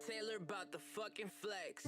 Taylor about the fucking flex.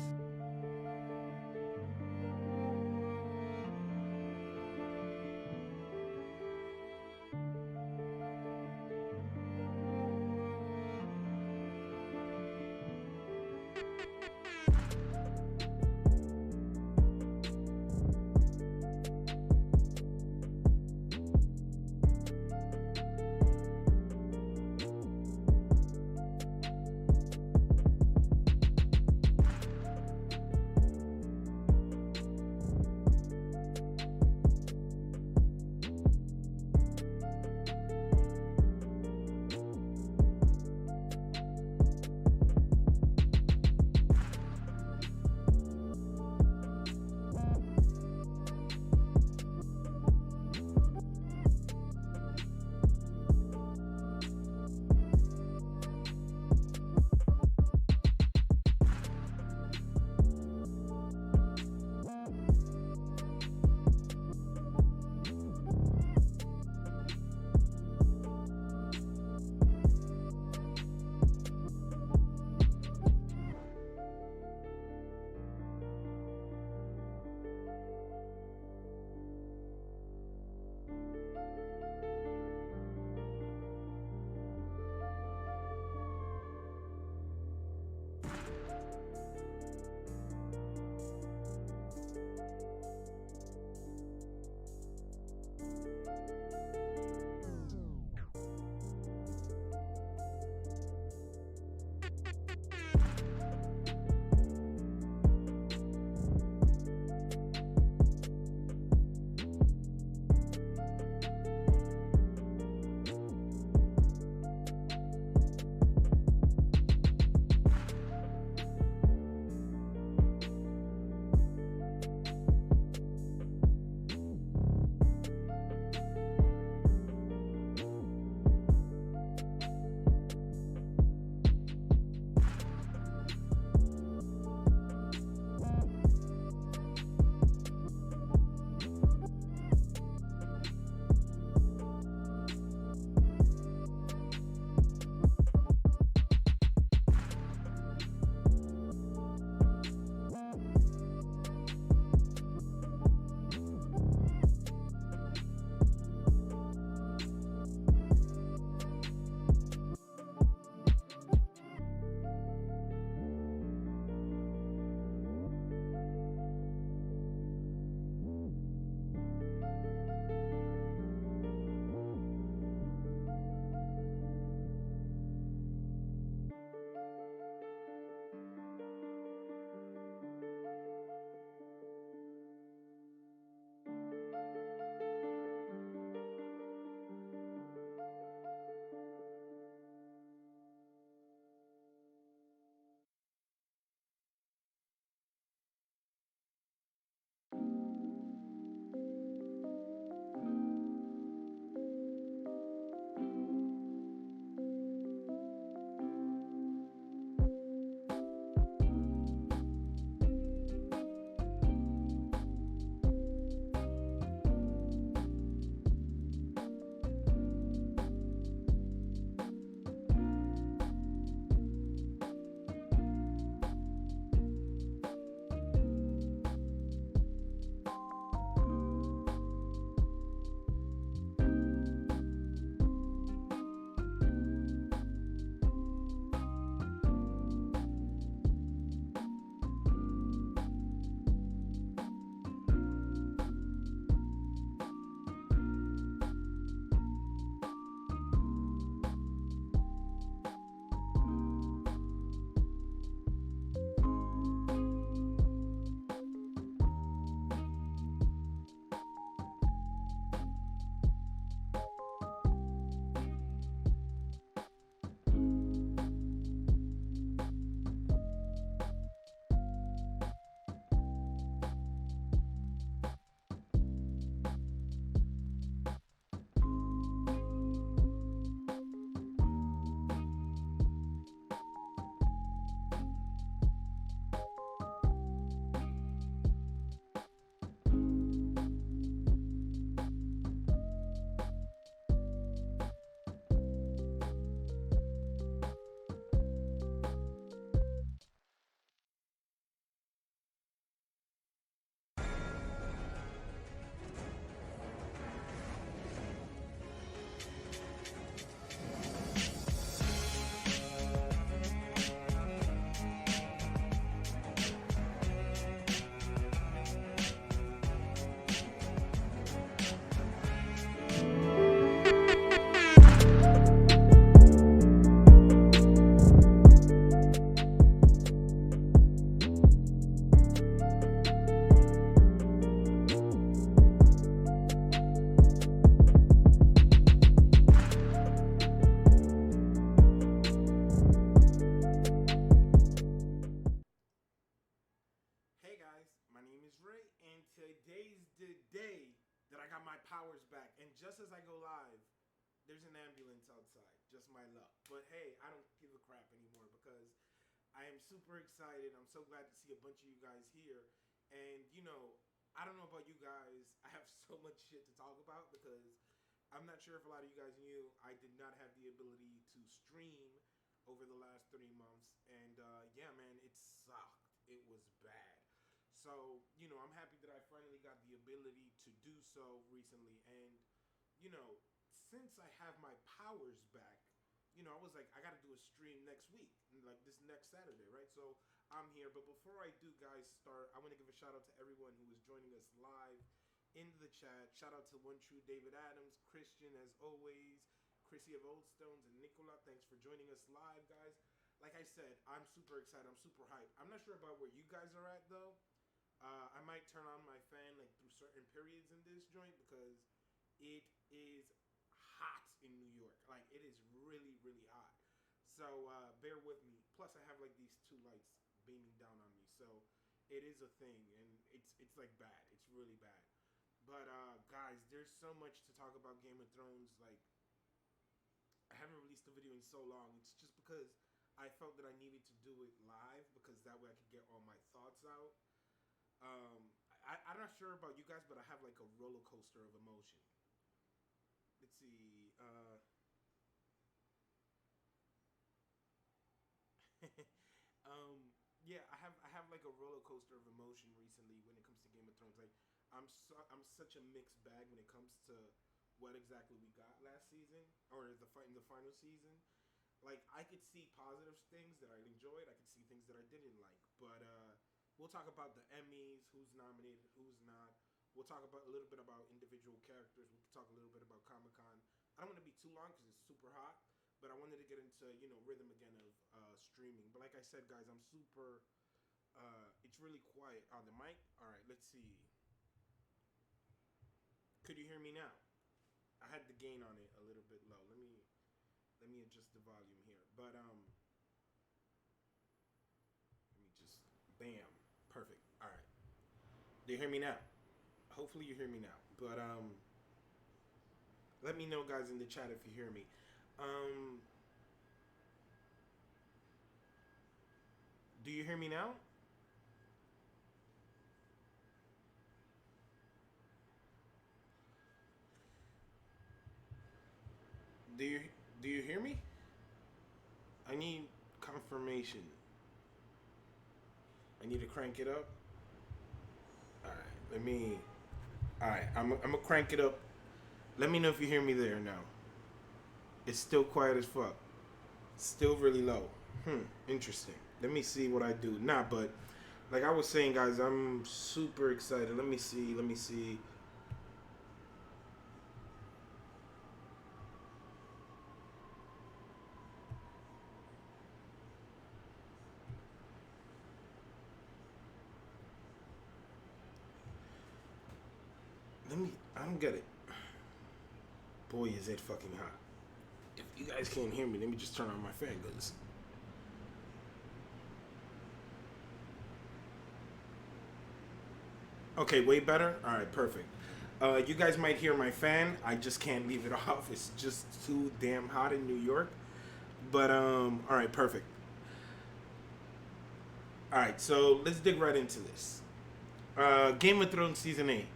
There's an ambulance outside. Just my luck. But hey, I don't give a crap anymore because I am super excited. I'm so glad to see a bunch of you guys here. And, I don't know about you guys. I have so much shit to talk about because I'm not sure if a lot of you guys knew I did not have the ability to stream over the last 3 months. And yeah, man, it sucked. It was bad. So, I'm happy that I finally got the ability to do so recently. And, you know, since I have my powers back, I was like, I got to do a stream next week, like this next Saturday, right? So I'm here. But before I do, guys, start, I want to give a shout out to everyone who is joining us live in the chat. Shout out to One True David Adams, Christian, as always, Chrissy of Old Stones, and Nicola. Thanks for joining us live, guys. Like I said, I'm super excited. I'm super hyped. I'm not sure about where you guys are at, though. I might turn on my fan like through certain periods in this joint because it is hot in New York. Like, it is really, really hot. So bear with me. Plus, I have like these two lights beaming down on me, so it is a thing, and it's like bad. It's really bad. But guys, there's so much to talk about Game of Thrones. Like, I haven't released a video in so long. It's just because I felt that I needed to do it live because that way I could get all my thoughts out. I'm not sure about you guys, but I have like a roller coaster of emotion. Let's see. Yeah, I have like a roller coaster of emotion recently when it comes to Game of Thrones. Like, I'm such a mixed bag when it comes to what exactly we got last season or in the final season. Like, I could see positive things that I enjoyed. I could see things that I didn't like. But we'll talk about the Emmys, who's nominated, who's not. We'll talk about a little bit about individual characters. We can talk a little bit about Comic-Con. I don't want to be too long because it's super hot, but I wanted to get into, rhythm again of streaming. But like I said, guys, I'm super, it's really quiet on the mic. All right, let's see. Could you hear me now? I had the gain on it a little bit low. Let me adjust the volume here. But let me just, bam, perfect. All right. Do you hear me now? Hopefully you hear me now. But let me know, guys, in the chat if you hear me. Do you hear me now? Do you hear me? I need confirmation. I need to crank it up. All right, all right, I'm gonna crank it up. Let me know if you hear me there now. It's still quiet as fuck. Still really low. Interesting. Let me see what I do. Nah, but like I was saying, guys, I'm super excited. Let me see. I don't get it. Boy, is it fucking hot. If you guys can't hear me, let me just turn on my fan, cause okay, way better? Alright, perfect. You guys might hear my fan. I just can't leave it off. It's just too damn hot in New York. But, alright, perfect. Alright, so let's dig right into this. Game of Thrones Season 8.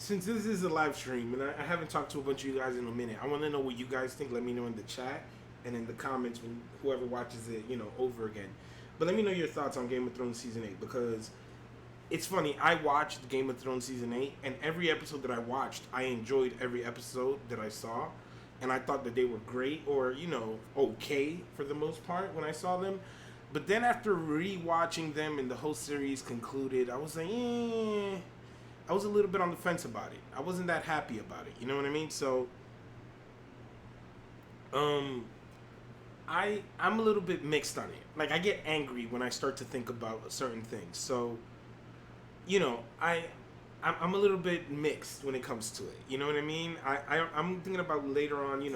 Since this is a live stream, and I haven't talked to a bunch of you guys in a minute, I want to know what you guys think. Let me know in the chat and in the comments when whoever watches it, over again. But let me know your thoughts on Game of Thrones Season 8, because it's funny. I watched Game of Thrones Season 8, and every episode that I watched, I enjoyed every episode that I saw, and I thought that they were great or, okay for the most part when I saw them. But then after re-watching them and the whole series concluded, I was like, I was a little bit on the fence about it. I wasn't that happy about it. You know what I mean? So, I'm a little bit mixed on it. Like, I get angry when I start to think about certain things. So, I'm a little bit mixed when it comes to it. You know what I mean? I'm thinking about later on,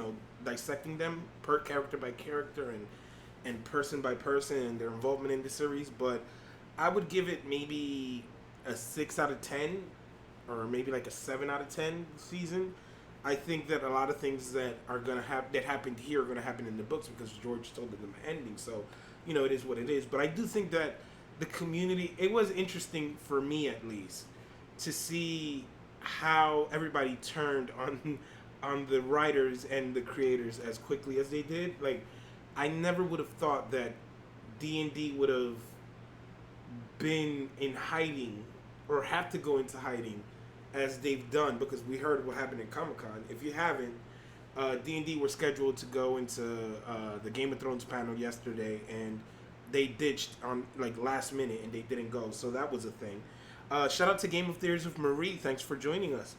dissecting them per character by character and person by person and their involvement in the series. But I would give it maybe a 6 out of 10. Or maybe like a 7 out of 10 season. I think that a lot of things that are gonna that happened here are gonna happen in the books because George told them the ending. So, it is what it is. But I do think that the community. It was interesting for me at least to see how everybody turned on the writers and the creators as quickly as they did. Like, I never would have thought that D&D would have been in hiding or have to go into hiding as they've done, because we heard what happened in Comic-Con. If you haven't, D&D were scheduled to go into the Game of Thrones panel yesterday, and they ditched on like last minute and they didn't go. So that was a thing. Shout out to Game of Theories with Marie. Thanks for joining us.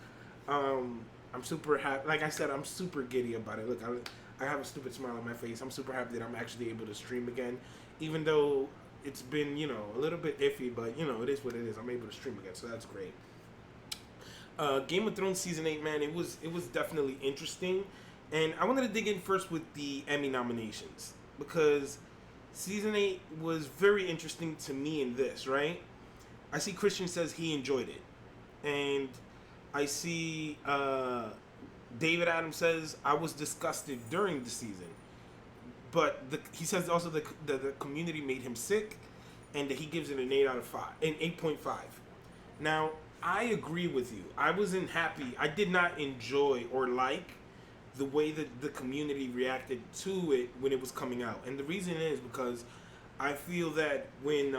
I'm super happy. Like I said, I'm super giddy about it. Look, I have a stupid smile on my face. I'm super happy that I'm actually able to stream again, even though it's been, a little bit iffy, but it is what it is. I'm able to stream again, so that's great. Game of Thrones season 8, man, it was definitely interesting, and I wanted to dig in first with the Emmy nominations because season 8 was very interesting to me in this, right? I see Christian says he enjoyed it, and I see David Adams says I was disgusted during the season, but he says also the community made him sick, and that he gives it an 8 out of 5, an 8.5. Now, I agree with you. I wasn't happy. I did not enjoy or like the way that the community reacted to it when it was coming out, and the reason is because I feel that when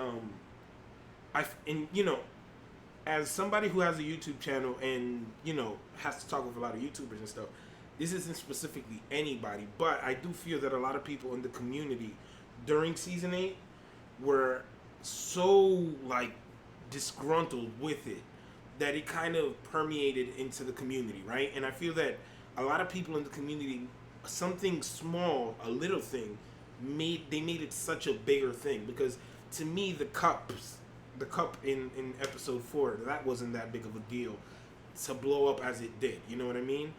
as somebody who has a YouTube channel and has to talk with a lot of YouTubers and stuff, this isn't specifically anybody, but I do feel that a lot of people in the community during season 8 were so like disgruntled with it that it kind of permeated into the community, right? And I feel that a lot of people in the community, something small, a little thing, made it such a bigger thing, because to me the cup in episode 4, that wasn't that big of a deal to blow up as it did, you know what I mean?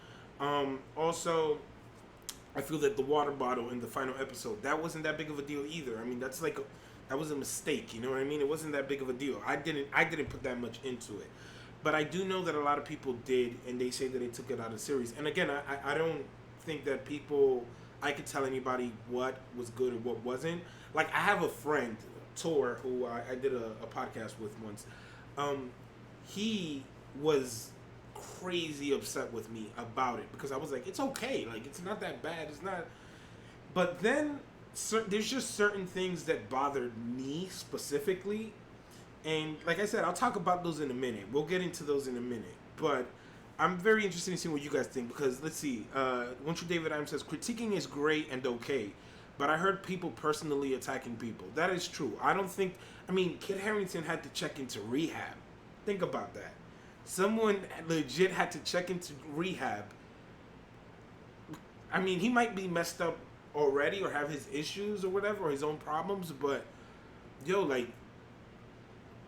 Also, I feel that the water bottle in the final episode, that wasn't that big of a deal either. I mean, that was a mistake, you know what I mean? It wasn't that big of a deal. I didn't put that much into it. But I do know that a lot of people did, and they say that they took it out of series. And again, I don't think that I could tell anybody what was good or what wasn't. Like, I have a friend, Tor, who I did a podcast with once. He was crazy upset with me about it because I was like, it's okay. Like, it's not that bad. It's not. But then there's just certain things that bothered me specifically. And like I said, I'll talk about those in a minute. We'll get into those in a minute. But I'm very interested in seeing what you guys think, because let's see. One True David Adams says, critiquing is great and okay, but I heard people personally attacking people. That is true. Kit Harington had to check into rehab. Think about that. Someone legit had to check into rehab. I mean, he might be messed up already or have his issues or whatever, or his own problems, but like,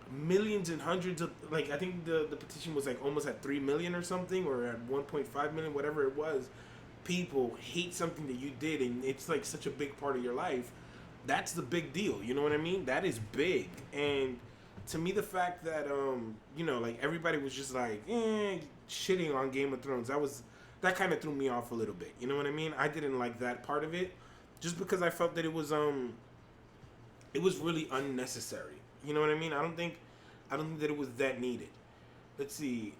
millions and hundreds of, like, I think the petition was like almost at 3 million or something, or at 1.5 million, whatever it was. People hate something that you did, and it's like such a big part of your life. That's the big deal, you know what I mean? That is big. And to me, the fact that like, everybody was just like shitting on Game of Thrones, that kind of threw me off a little bit, you know what I mean? I didn't like that part of it, just because I felt that it was really unnecessary. You know what I mean? I don't think that it was that needed. Let's see.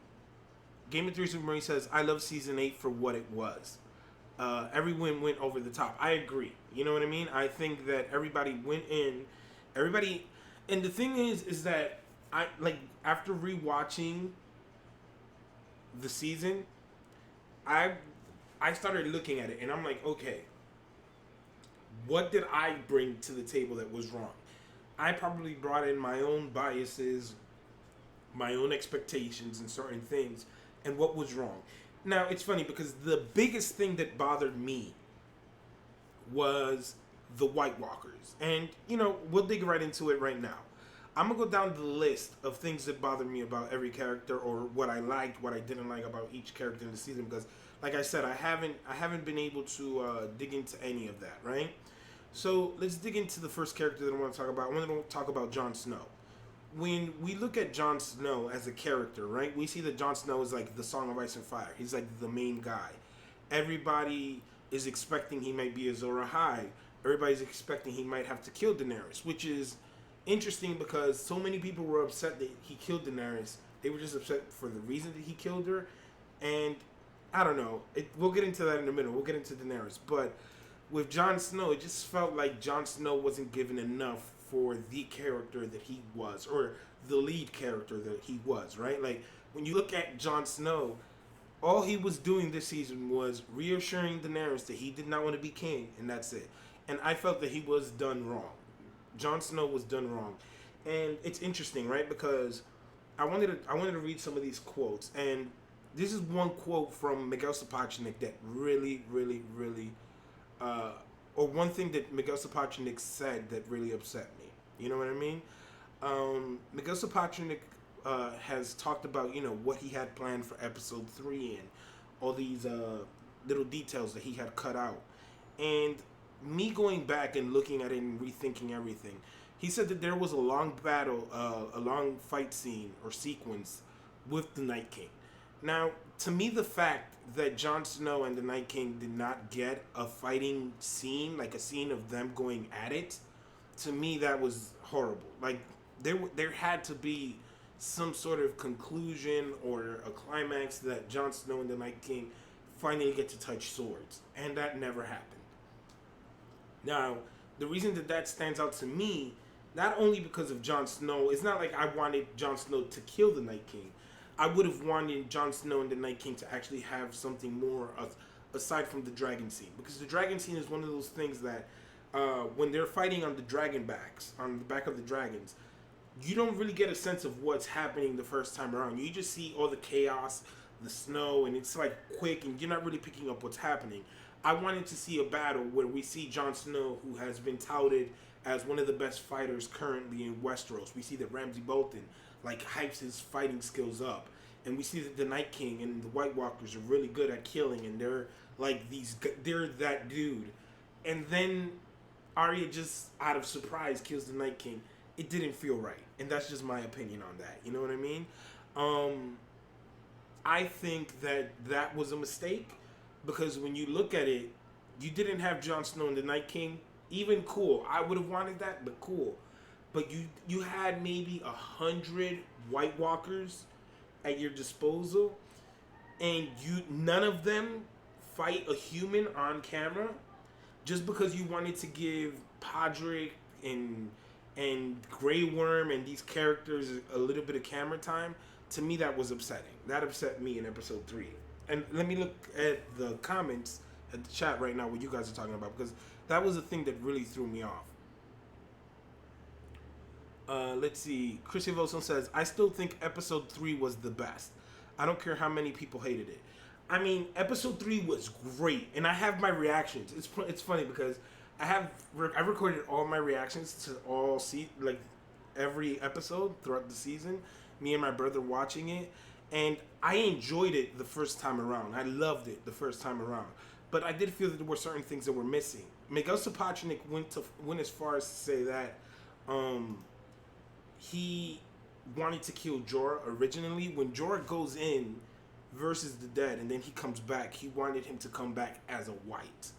Game of Thrones with Marie says, I love season 8 for what it was. Everyone went over the top. I agree. You know what I mean? I think that everybody went in. And the thing is that after rewatching the season, I started looking at it, and I'm like, okay, what did I bring to the table that was wrong? I probably brought in my own biases, my own expectations in certain things, and what was wrong. Now, it's funny because the biggest thing that bothered me was the White Walkers. And, we'll dig right into it right now. I'm going to go down the list of things that bothered me about every character, or what I liked, what I didn't like about each character in the season, because, like I said, I haven't been able to dig into any of that, right? So let's dig into the first character that I want to talk about. I want to talk about Jon Snow. when we look at Jon Snow as a character, right? We see that Jon Snow is like the Song of Ice and Fire. He's like the main guy. Everybody is expecting he might be Azor Ahai. Everybody's expecting he might have to kill Daenerys, which is interesting because so many people were upset that he killed Daenerys. They were just upset for the reason that he killed her, and I don't know. We'll get into that in a minute. We'll get into Daenerys, but with Jon Snow, it just felt like Jon Snow wasn't given enough for the character that he was, or the lead character that he was, right? Like, when you look at Jon Snow, all he was doing this season was reassuring Daenerys that he did not want to be king, and that's it. And I felt that he was done wrong. Jon Snow was done wrong. And it's interesting, right? Because I wanted to read some of these quotes, and this is one quote from Miguel Sapochnik that really, really, really, or one thing that Miguel Sapochnik said that really upset me. You know what I mean? Miguel Sapochnik has talked about, you know, what he had planned for episode 3 and all these little details that he had cut out. And me going back and looking at it and rethinking everything, he said that there was a long battle, a long fight scene or sequence with the Night King. Now, to me, the fact that Jon Snow and the Night King did not get a fighting scene, like a scene of them going at it, to me that was horrible. Like, there had to be some sort of conclusion or a climax that Jon Snow and the Night King finally get to touch swords, and that never happened. Now, the reason that stands out to me, not only because of Jon Snow, it's not like I wanted Jon Snow to kill the Night King. I would have wanted Jon Snow and the Night King to actually have something more aside from the dragon scene, because the dragon scene is one of those things that when they're fighting on the dragon backs, on the back of the dragons, you don't really get a sense of what's happening the first time around. You just see all the chaos, the snow, and it's like quick, and you're not really picking up what's happening. I wanted to see a battle where we see Jon Snow, who has been touted as one of the best fighters currently in Westeros. We see that Ramsay Bolton like hypes his fighting skills up, and we see that the Night King and the White Walkers are really good at killing, and they're like they're that dude. And then Arya just out of surprise kills the Night King. It didn't feel right, and that's just my opinion on that. You know what I mean? I think that was a mistake, because when you look at it, you didn't have Jon Snow and the Night King. Even cool, I would have wanted that, but cool. But you had maybe 100 White Walkers at your disposal, and none of them fight a human on camera, just because you wanted to give Podrick and Grey Worm and these characters a little bit of camera time. To me, that was upsetting. That upset me in episode 3. And let me look at the comments at the chat right now, what you guys are talking about, because that was the thing that really threw me off. Let's see. Chrissy Wilson says, I still think episode 3 was the best. I don't care how many people hated it. I mean, episode 3 was great, and I have my reactions. It's funny because I recorded all my reactions to every episode throughout the season. Me and my brother watching it, and I enjoyed it the first time around. I loved it the first time around, but I did feel that there were certain things that were missing. Miguel Sapochnik went as far as to say that he wanted to kill Jorah originally. When Jorah goes in versus the dead, and then he comes back, he wanted him to come back as a white.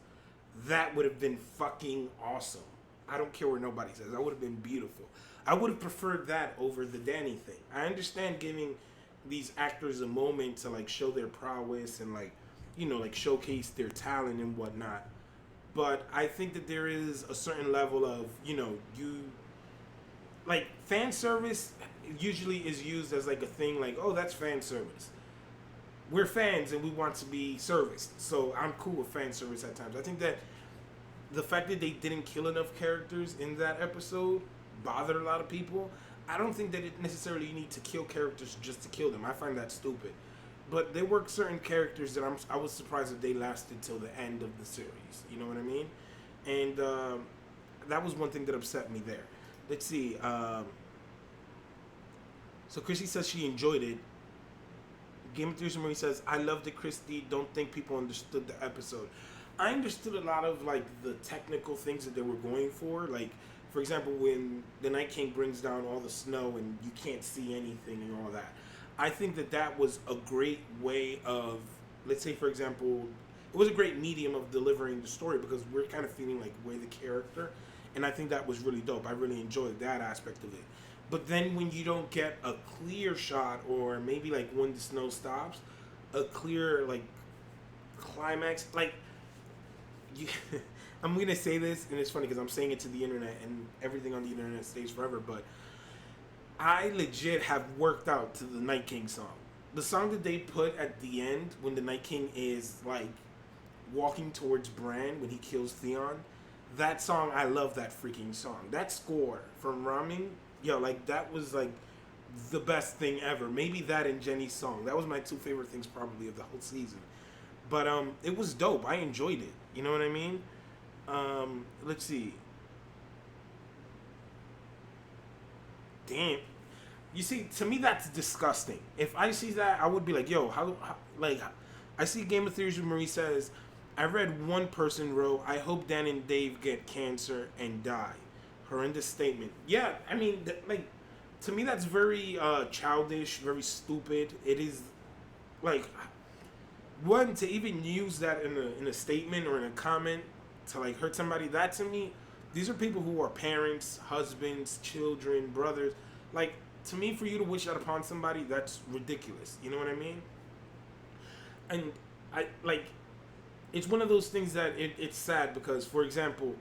That would have been fucking awesome. I don't care what nobody says. That would have been beautiful. I would have preferred that over the Dany thing. I understand giving these actors a moment to like show their prowess and like, you know, like showcase their talent and whatnot. But I think that there is a certain level of, you know, like fan service usually is used as like a thing like, oh, that's fan service. We're fans and we want to be serviced. So I'm cool with fan service at times. I think that the fact that they didn't kill enough characters in that episode bothered a lot of people. I don't think that it necessarily you need to kill characters just to kill them. I find that stupid. But there were certain characters that I was surprised that they lasted till the end of the series. You know what I mean? And that was one thing that upset me there. Let's see. So Chrissy says she enjoyed it. Game of Thrones Marie says, I loved it, Christy. Don't think people understood the episode. I understood a lot of like the technical things that they were going for. Like For example, when the Night King brings down all the snow and you can't see anything and all that, I think that that was a great way of, let's say, for example, it was a great medium of delivering the story because we're kind of feeling like we're the character, and I think that was really dope. I really enjoyed that aspect of it. But then when you don't get a clear shot, or maybe like when the snow stops, a clear like climax, like you, I'm gonna say this, and it's funny because I'm saying it to the internet, and everything on the internet stays forever. But I legit have worked out to the Night King song. The song that they put at the end when the Night King is like walking towards Bran when he kills Theon. That song, I love that freaking song. That score from Ramin, yo, like that was like the best thing ever. Maybe that and Jenny's song. That was my two favorite things probably of the whole season. But it was dope. I enjoyed it. You know what I mean? Let's see. Damn. You see, to me that's disgusting. If I see that, I would be like, yo, how like I see Game of Theories where Marie says, I read one person wrote, I hope Dan and Dave get cancer and die. Horrendous statement. Yeah, I mean, like, to me that's very childish, very stupid. It is, like, one, to even use that in a statement or in a comment to, like, hurt somebody, that to me, these are people who are parents, husbands, children, brothers. Like, to me, for you to wish that upon somebody, that's ridiculous. You know what I mean? And I, like, it's one of those things that it's sad because, for example,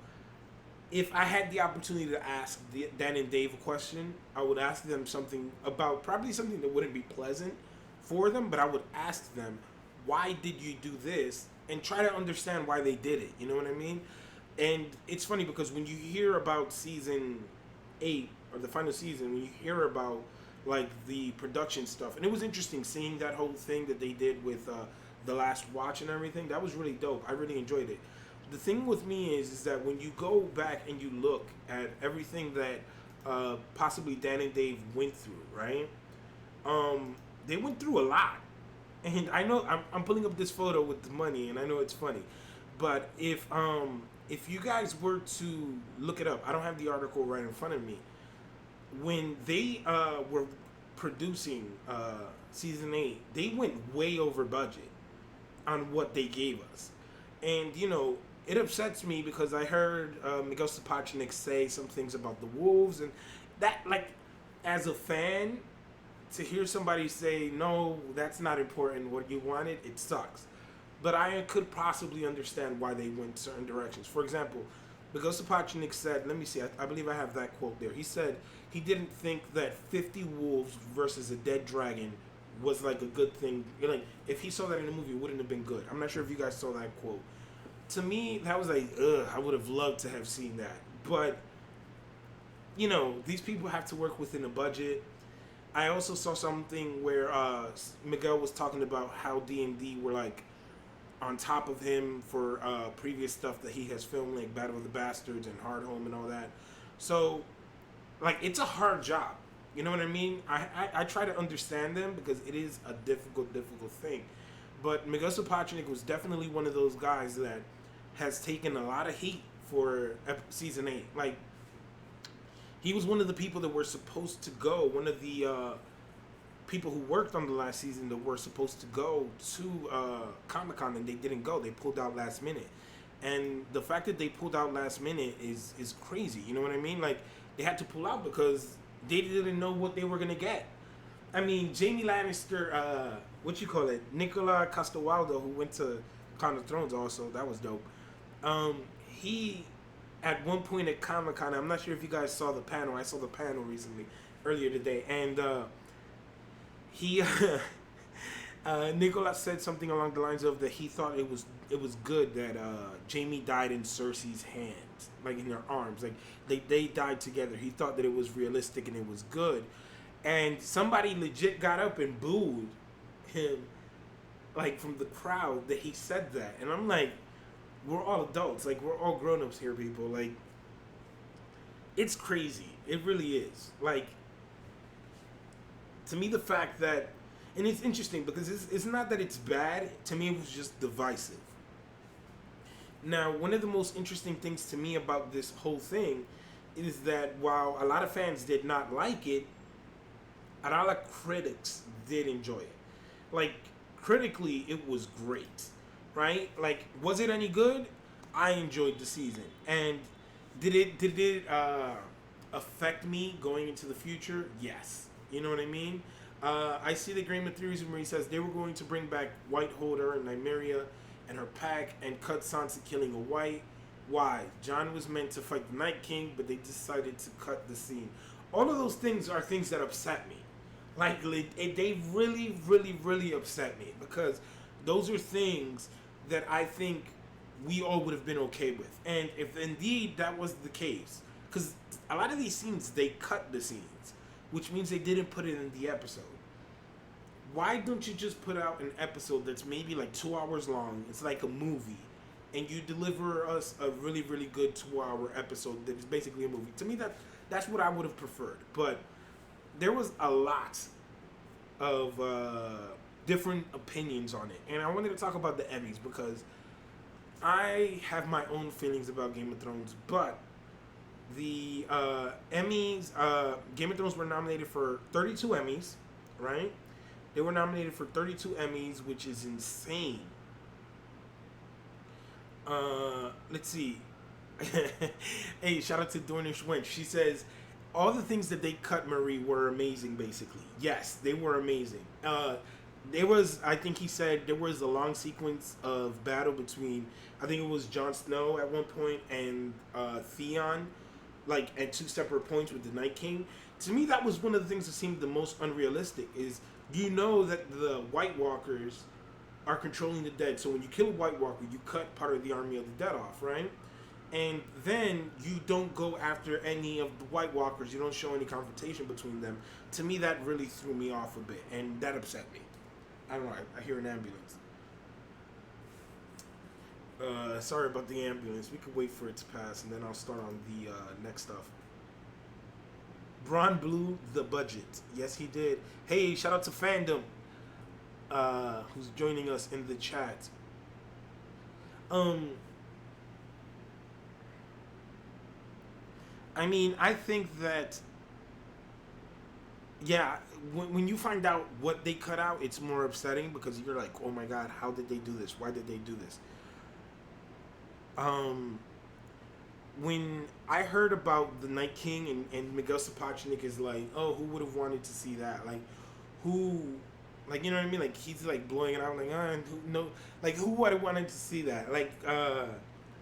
if I had the opportunity to ask Dan and Dave a question, I would ask them something about probably something that wouldn't be pleasant for them, but I would ask them, why did you do this? And try to understand why they did it. You know what I mean? And it's funny because when you hear about season 8 or the final season, when you hear about like the production stuff, and it was interesting seeing that whole thing that they did with The Last Watch and everything. That was really dope. I really enjoyed it. The thing with me is that when you go back and you look at everything that possibly Dan and Dave went through, right? They went through a lot. And I know I'm pulling up this photo with the money, and I know it's funny, but if you guys were to look it up, I don't have the article right in front of me. When they were producing season 8, they went way over budget on what they gave us, and you know it upsets me because I heard Miguel Sapochnik say some things about the Wolves, and that, like, as a fan, to hear somebody say, no, that's not important, what you wanted, it sucks. But I could possibly understand why they went certain directions. For example, Miguel Sapochnik said, let me see, I believe I have that quote there. He said he didn't think that 50 wolves versus a dead dragon was like a good thing. Like, if he saw that in the movie, it wouldn't have been good. I'm not sure if you guys saw that quote. To me, that was like, I would have loved to have seen that. But, you know, these people have to work within a budget. I also saw something where Miguel was talking about how D&D were like on top of him for previous stuff that he has filmed, like Battle of the Bastards and Hard Home and all that. So, like, it's a hard job. You know what I mean? I try to understand them because it is a difficult thing. But Miguel Sapochnik was definitely one of those guys that has taken a lot of heat for season 8. Like, he was one of the people that were supposed to go, one of the people who worked on the last season that were supposed to go to Comic-Con, and they didn't go. They pulled out last minute. And the fact that they pulled out last minute is crazy. You know what I mean? Like, they had to pull out because they didn't know what they were going to get. I mean, Jaime Lannister, Nicola Castelwaldo, who went to Crown of Thrones also, that was dope. He, at one point at Comic-Con, I'm not sure if you guys saw the panel. I saw the panel recently, earlier today, and he, Nicola said something along the lines of that he thought it was good that Jaime died in Cersei's hands, like in her arms, like they died together. He thought that it was realistic and it was good. And somebody legit got up and booed him, like, from the crowd, that he said that. And I'm like, we're all adults. Like, we're all grown-ups here, people. Like, it's crazy. It really is. Like, to me, the fact that... And it's interesting because it's not that it's bad. To me, it was just divisive. Now, one of the most interesting things to me about this whole thing is that while a lot of fans did not like it, a lot of critics did enjoy it. Like, critically, it was great, right? Like, was it any good? I enjoyed the season, and did it affect me going into the future? Yes. You know what I mean? I see the Game of Thrones where he says they were going to bring back Whiteholder and Nymeria and her pack and cut Sansa killing a white. Why? Jon was meant to fight the Night King, but they decided to cut the scene. All of those things are things that upset me. Like, they really, really, really upset me because those are things that I think we all would have been okay with. And if indeed that was the case, because a lot of these scenes, they cut the scenes, which means they didn't put it in the episode. Why don't you just put out an episode that's maybe like 2 hours long? It's like a movie, and you deliver us a really, really good 2-hour episode that is basically a movie. To me, that's what I would have preferred. But there was a lot of different opinions on it, and I wanted to talk about the Emmys because I have my own feelings about Game of Thrones. But the Emmys, Game of Thrones were nominated for 32 Emmys, right? They were nominated for 32 Emmys, which is insane. Let's see. Hey, shout out to Dornish Wench. She says, all the things that they cut, Marie, were amazing, basically. Yes, they were amazing. There was, I think he said, there was a long sequence of battle between, I think it was Jon Snow at one point and Theon, like at 2 separate points with the Night King. To me, that was one of the things that seemed the most unrealistic, is you know that the White Walkers are controlling the dead. So when you kill a White Walker, you cut part of the army of the dead off, right? And then you don't go after any of the White Walkers. You don't show any confrontation between them. To me, that really threw me off a bit, and that upset me. I don't know. I hear an ambulance. Sorry about the ambulance. We could wait for it to pass, and then I'll start on the next stuff. Braun blew the budget. Yes, he did. Hey, shout out to Fandom, who's joining us in the chat. I mean, I think that, yeah, when you find out what they cut out, it's more upsetting because you're like, oh my god, how did they do this? Why did they do this? When I heard about the Night King and Miguel Sapochnik is like, oh, who would have wanted to see that? Like, who, like, you know what I mean? Like, he's like blowing it out, like, who would have wanted to see that? Like,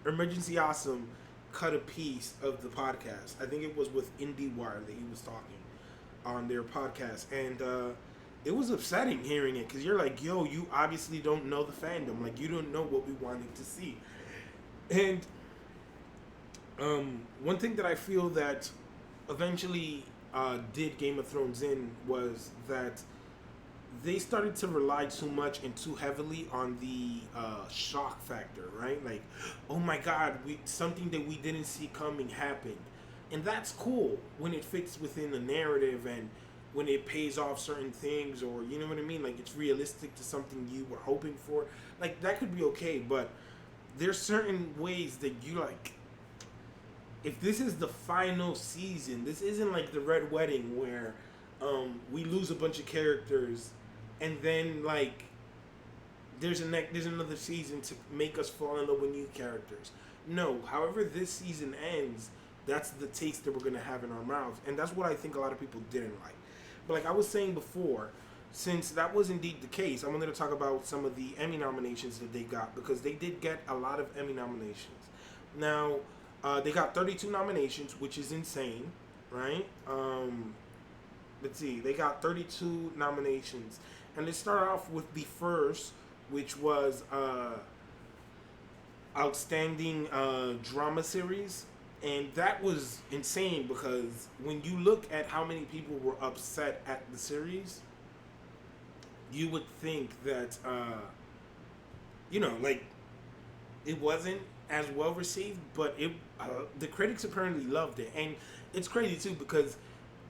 Emergency Awesome cut a piece of the podcast. I think it was with IndieWire that he was talking on their podcast, and it was upsetting hearing it because you're like, yo, you obviously don't know the fandom. Like, you don't know what we wanted to see. And one thing that I feel that eventually did Game of Thrones in was that they started to rely too much and too heavily on the shock factor, right? Like, oh my god, something that we didn't see coming happened. And that's cool when it fits within the narrative and when it pays off certain things, or you know what I mean? Like, it's realistic to something you were hoping for. Like, that could be okay, but there's certain ways that you like, if this is the final season, this isn't like the Red Wedding where we lose a bunch of characters and then like there's another season to make us fall in love with new characters. No, however this season ends, that's the taste that we're gonna have in our mouths, and that's what I think a lot of people didn't like. But like I was saying before, since that was indeed the case, I wanted to talk about some of the Emmy nominations that they got, because they did get a lot of Emmy nominations. Now, they got 32 nominations, which is insane, right? Let's see, they got 32 nominations. And let's start off with the first, which was Outstanding Drama Series. And that was insane because when you look at how many people were upset at the series, you would think that, like, it wasn't as well received, but the critics apparently loved it. And it's crazy too because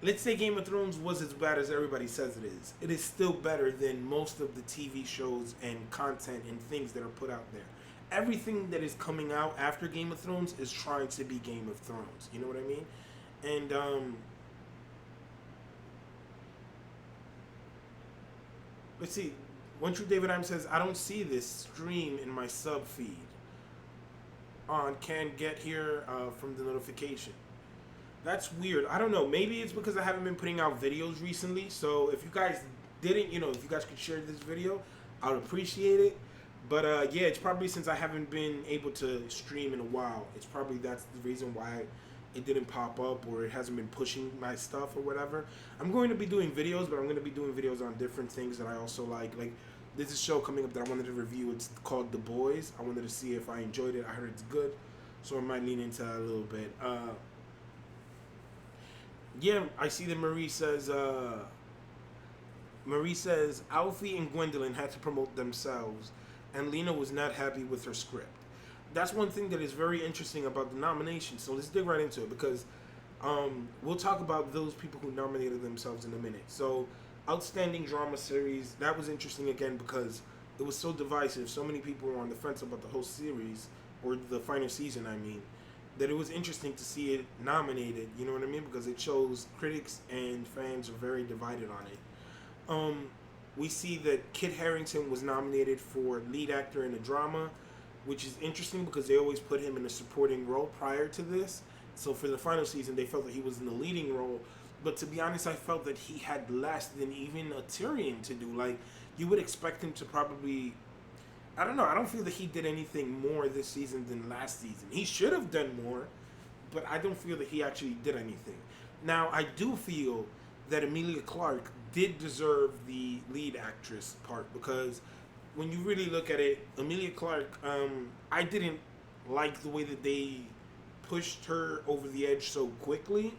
let's say Game of Thrones was as bad as everybody says it is. It is still better than most of the TV shows and content and things that are put out there. Everything that is coming out after Game of Thrones is trying to be Game of Thrones. You know what I mean? And let's see. One True David Adams says, I don't see this stream in my sub feed. On can get here from the notification. That's weird. I don't know. Maybe it's because I haven't been putting out videos recently. So if you guys didn't, if you guys could share this video, I would appreciate it. But yeah, it's probably since I haven't been able to stream in a while. It's probably that's the reason why it didn't pop up or it hasn't been pushing my stuff or whatever. I'm going to be doing videos, but I'm going to be doing videos on different things that I also like. Like, there's a show coming up that I wanted to review. It's called The Boys. I wanted to see if I enjoyed it. I heard it's good, so I might lean into that a little bit. Yeah, I see that Marie says Alfie and Gwendolyn had to promote themselves, and Lena was not happy with her script. That's one thing that is very interesting about the nomination. So let's dig right into it because we'll talk about those people who nominated themselves in a minute. So, outstanding drama series, that was interesting again because it was so divisive. So many people were on the fence about the whole series, or the final season, I mean, that it was interesting to see it nominated, you know what I mean? Because it shows critics and fans are very divided on it. We see that Kit Harington was nominated for lead actor in a drama, which is interesting because they always put him in a supporting role prior to this. So for the final season, they felt that he was in the leading role. But to be honest, I felt that he had less than even a Tyrion to do. Like, you would expect him to probably... I don't know. I don't feel that he did anything more this season than last season. He should have done more, but I don't feel that he actually did anything. Now, I do feel that Emilia Clarke did deserve the lead actress part because when you really look at it, Emilia Clarke, I didn't like the way that they pushed her over the edge so quickly,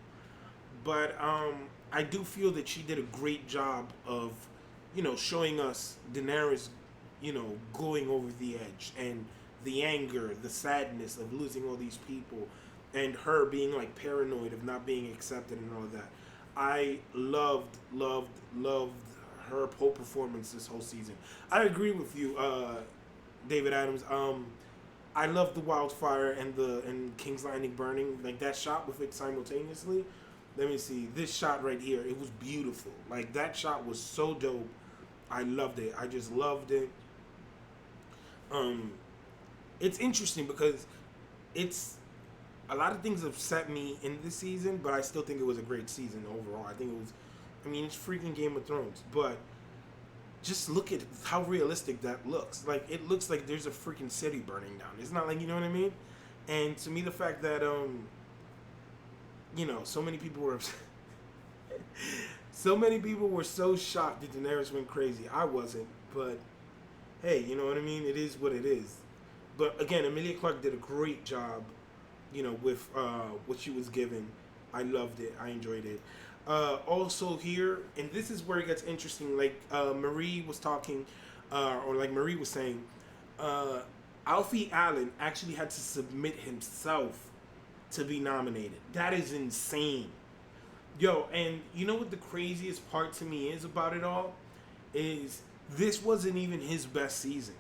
but I do feel that she did a great job of, showing us Daenerys, going over the edge and the anger, the sadness of losing all these people and her being like paranoid of not being accepted and all of that. I loved her whole performance this whole season. I agree with you, David Adams. I love the wildfire and King's Landing burning, like that shot with it simultaneously. Let me see this shot right here. It was beautiful. Like that shot was so dope. I loved it. I just loved it. It's interesting because it's a lot of things upset me in this season, but I still think it was a great season overall. I think it was. I mean, it's freaking Game of Thrones, but just look at how realistic that looks. Like, it looks like there's a freaking city burning down. It's not like, you know what I mean? And to me, the fact that, so many people were upset. So many people were so shocked that Daenerys went crazy. I wasn't, but hey, you know what I mean? It is what it is. But again, Emilia Clarke did a great job, with what she was given. I loved it. I enjoyed it. Also here, and this is where it gets interesting, like Marie was talking, or like Marie was saying, Alfie Allen actually had to submit himself to be nominated. That is insane. Yo, and you know what the craziest part to me is about it all? Is this wasn't even his best season.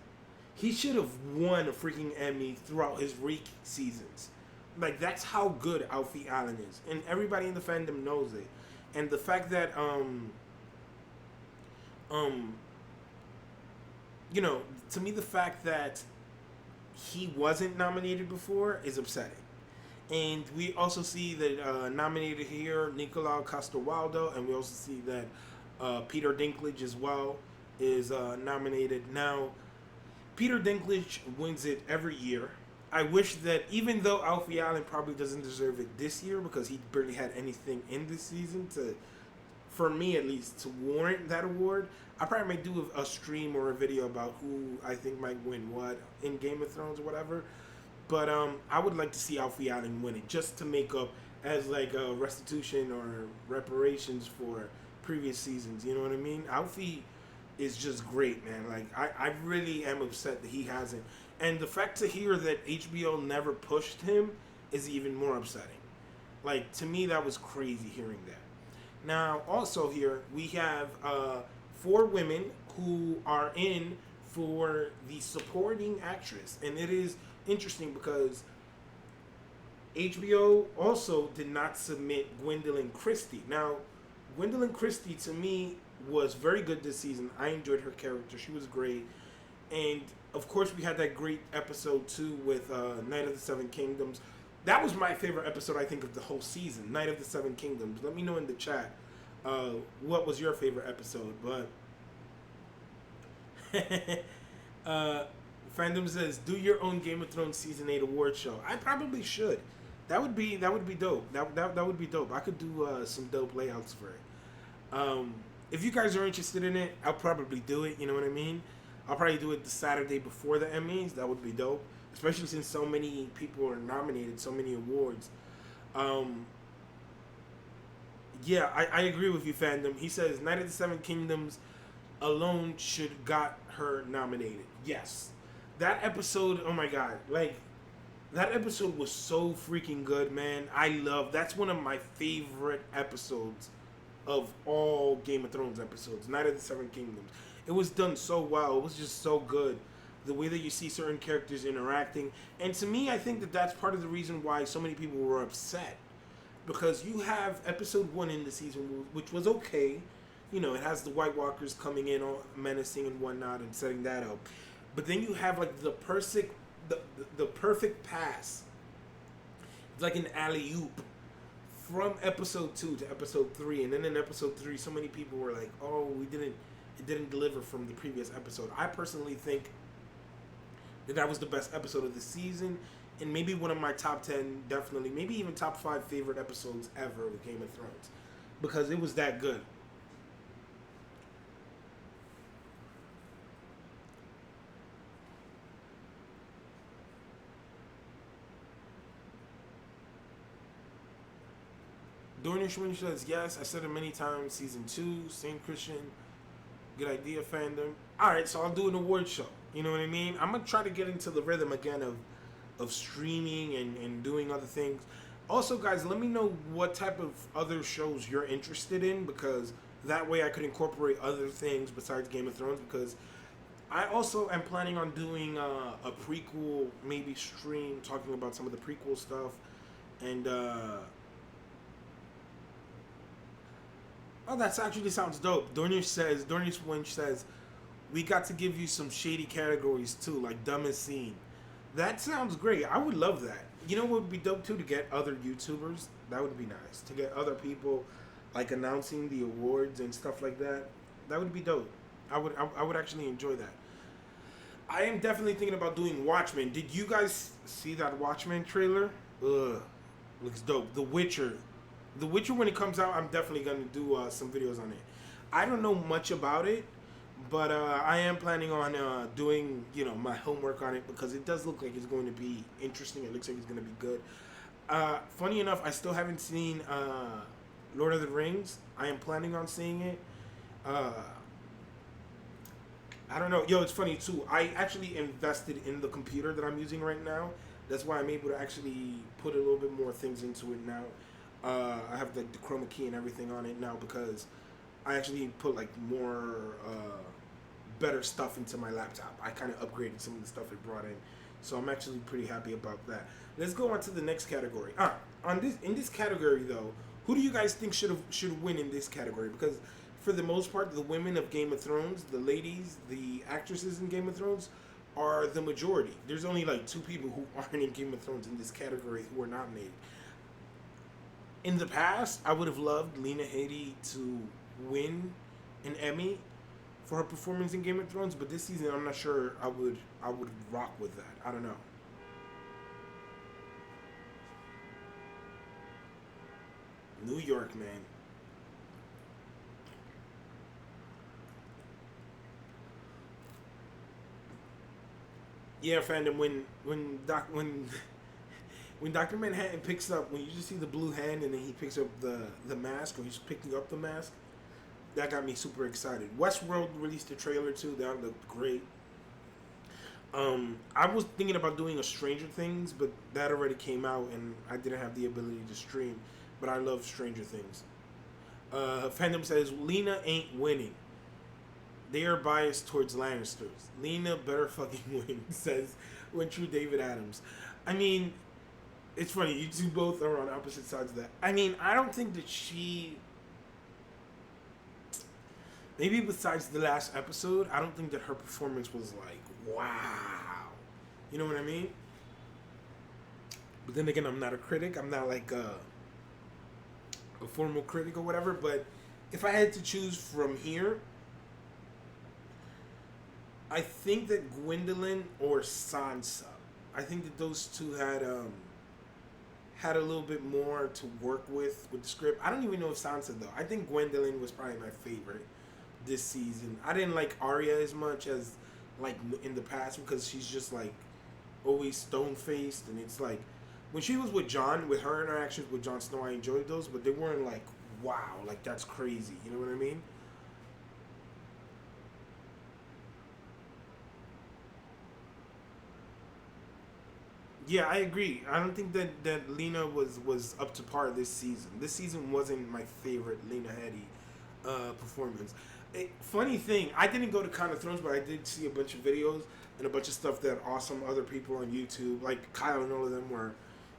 He should have won a freaking Emmy throughout his seasons. Like, that's how good Alfie Allen is. And everybody in the fandom knows it. And the fact that, to me, the fact that he wasn't nominated before is upsetting. And we also see that nominated here, Nicolau Coster-Waldau, and we also see that Peter Dinklage as well is nominated. Now, Peter Dinklage wins it every year. I wish that, even though Alfie Allen probably doesn't deserve it this year because he barely had anything in this season for me at least, to warrant that award, I probably might do a stream or a video about who I think might win what in Game of Thrones or whatever. But I would like to see Alfie Allen win it just to make up as like a restitution or reparations for previous seasons. You know what I mean? Alfie is just great, man. Like, I really am upset that he hasn't. And the fact to hear that HBO never pushed him is even more upsetting. Like, to me, that was crazy hearing that. Now, also here, we have 4 women who are in for the supporting actress. And it is interesting because HBO also did not submit Gwendolyn Christie. Now, Gwendolyn Christie to me was very good this season. I enjoyed her character. She was great. And of course, we had that great episode too with Night of the Seven Kingdoms. That was my favorite episode, I think, of the whole season. Night of the Seven Kingdoms. Let me know in the chat what was your favorite episode. But Fandom says, do your own Game of Thrones season 8 award show. I probably should. That would be dope. That would be dope. I could do some dope layouts for it. If you guys are interested in it, I'll probably do it. You know what I mean? I'll probably do it the Saturday before the Emmys. That would be dope, especially since so many people are nominated, so many awards. Yeah, I agree with you, Fandom. He says Night of the Seven Kingdoms alone should got her nominated. Yes. That episode, oh my god, like, that episode was so freaking good, man. That's one of my favorite episodes of all Game of Thrones episodes, Night of the Seven Kingdoms. It was done so well. It was just so good. The way that you see certain characters interacting. And to me, I think that that's part of the reason why so many people were upset. Because you have episode 1 in the season, which was okay. You know, it has the White Walkers coming in, all menacing and whatnot, and setting that up. But then you have like the perfect pass. It's like an alley-oop from episode 2 to episode 3. And then in episode 3, so many people were like, oh, it didn't deliver from the previous episode. I personally think that was the best episode of the season, and maybe one of my top 10, definitely, maybe even top 5 favorite episodes ever of Game of Thrones, because it was that good. Dornish Winch says, yes, I said it many times, season 2, Saint Christian, good idea, Fandom. Alright, so I'll do an award show. You know what I mean? I'm going to try to get into the rhythm again of streaming and doing other things. Also, guys, let me know what type of other shows you're interested in, because that way I could incorporate other things besides Game of Thrones, because I also am planning on doing a prequel, maybe stream, talking about some of the prequel stuff. And, oh, that actually sounds dope. Dornish Winch says, we got to give you some shady categories too, like dumbest scene. That sounds great. I would love that. You know what would be dope too? To get other YouTubers. That would be nice. To get other people like announcing the awards and stuff like that. That would be dope. I would actually enjoy that. I am definitely thinking about doing Watchmen. Did you guys see that Watchmen trailer? Ugh, looks dope. The Witcher, when it comes out, I'm definitely gonna do some videos on it. I don't know much about it, but I am planning on doing, my homework on it, because it does look like it's going to be interesting. It looks like it's going to be good. Funny enough, I still haven't seen Lord of the Rings. I am planning on seeing it. I don't know. Yo, it's funny too. I actually invested in the computer that I'm using right now. That's why I'm able to actually put a little bit more things into it now. I have like the chroma key and everything on it now, because I actually put like more better stuff into my laptop. I kind of upgraded some of the stuff it brought in, so I'm actually pretty happy about that. Let's go on to the next category. In this category though, who do you guys think should win in this category? Because for the most part, the women of Game of Thrones, the ladies, the actresses in Game of Thrones, are the majority. There's only like 2 people who aren't in Game of Thrones in this category who are nominated. In the past, I would have loved Lena Headey to win an Emmy for her performance in Game of Thrones, but this season I'm not sure I would rock with that. I don't know. New York, man. Yeah, Fandom, when when Dr. Manhattan picks up, when you just see the blue hand and then he picks up the mask, or he's picking up the mask, that got me super excited. Westworld released a trailer too. That looked great. I was thinking about doing a Stranger Things, but that already came out and I didn't have the ability to stream. But I love Stranger Things. Fandom says, Lena ain't winning. They are biased towards Lannisters. Lena better fucking win, says True David Adams. I mean, It's funny, you two both are on opposite sides of that. I mean, I don't think that maybe besides the last episode, I don't think that her performance was like, wow. You know what I mean? But then again, I'm not a critic. I'm not like a formal critic or whatever. But if I had to choose from here, I think that Gwendolyn or Sansa. I think that those two had a little bit more to work with the script. I don't even know if Sansa though. I think Gwendolyn was probably my favorite this season. I didn't like Arya as much as like in the past because she's just like always stone faced, and it's like when she was with Jon, with her interactions with Jon Snow, I enjoyed those, but they weren't like wow, like that's crazy. You know what I mean? Yeah, I agree. I don't think that Lena was up to par this season. This season wasn't my favorite Lena Headey performance. Funny thing, I didn't go to Con of Thrones, but I did see a bunch of videos and a bunch of stuff that awesome other people on YouTube, like Kyle and all of them,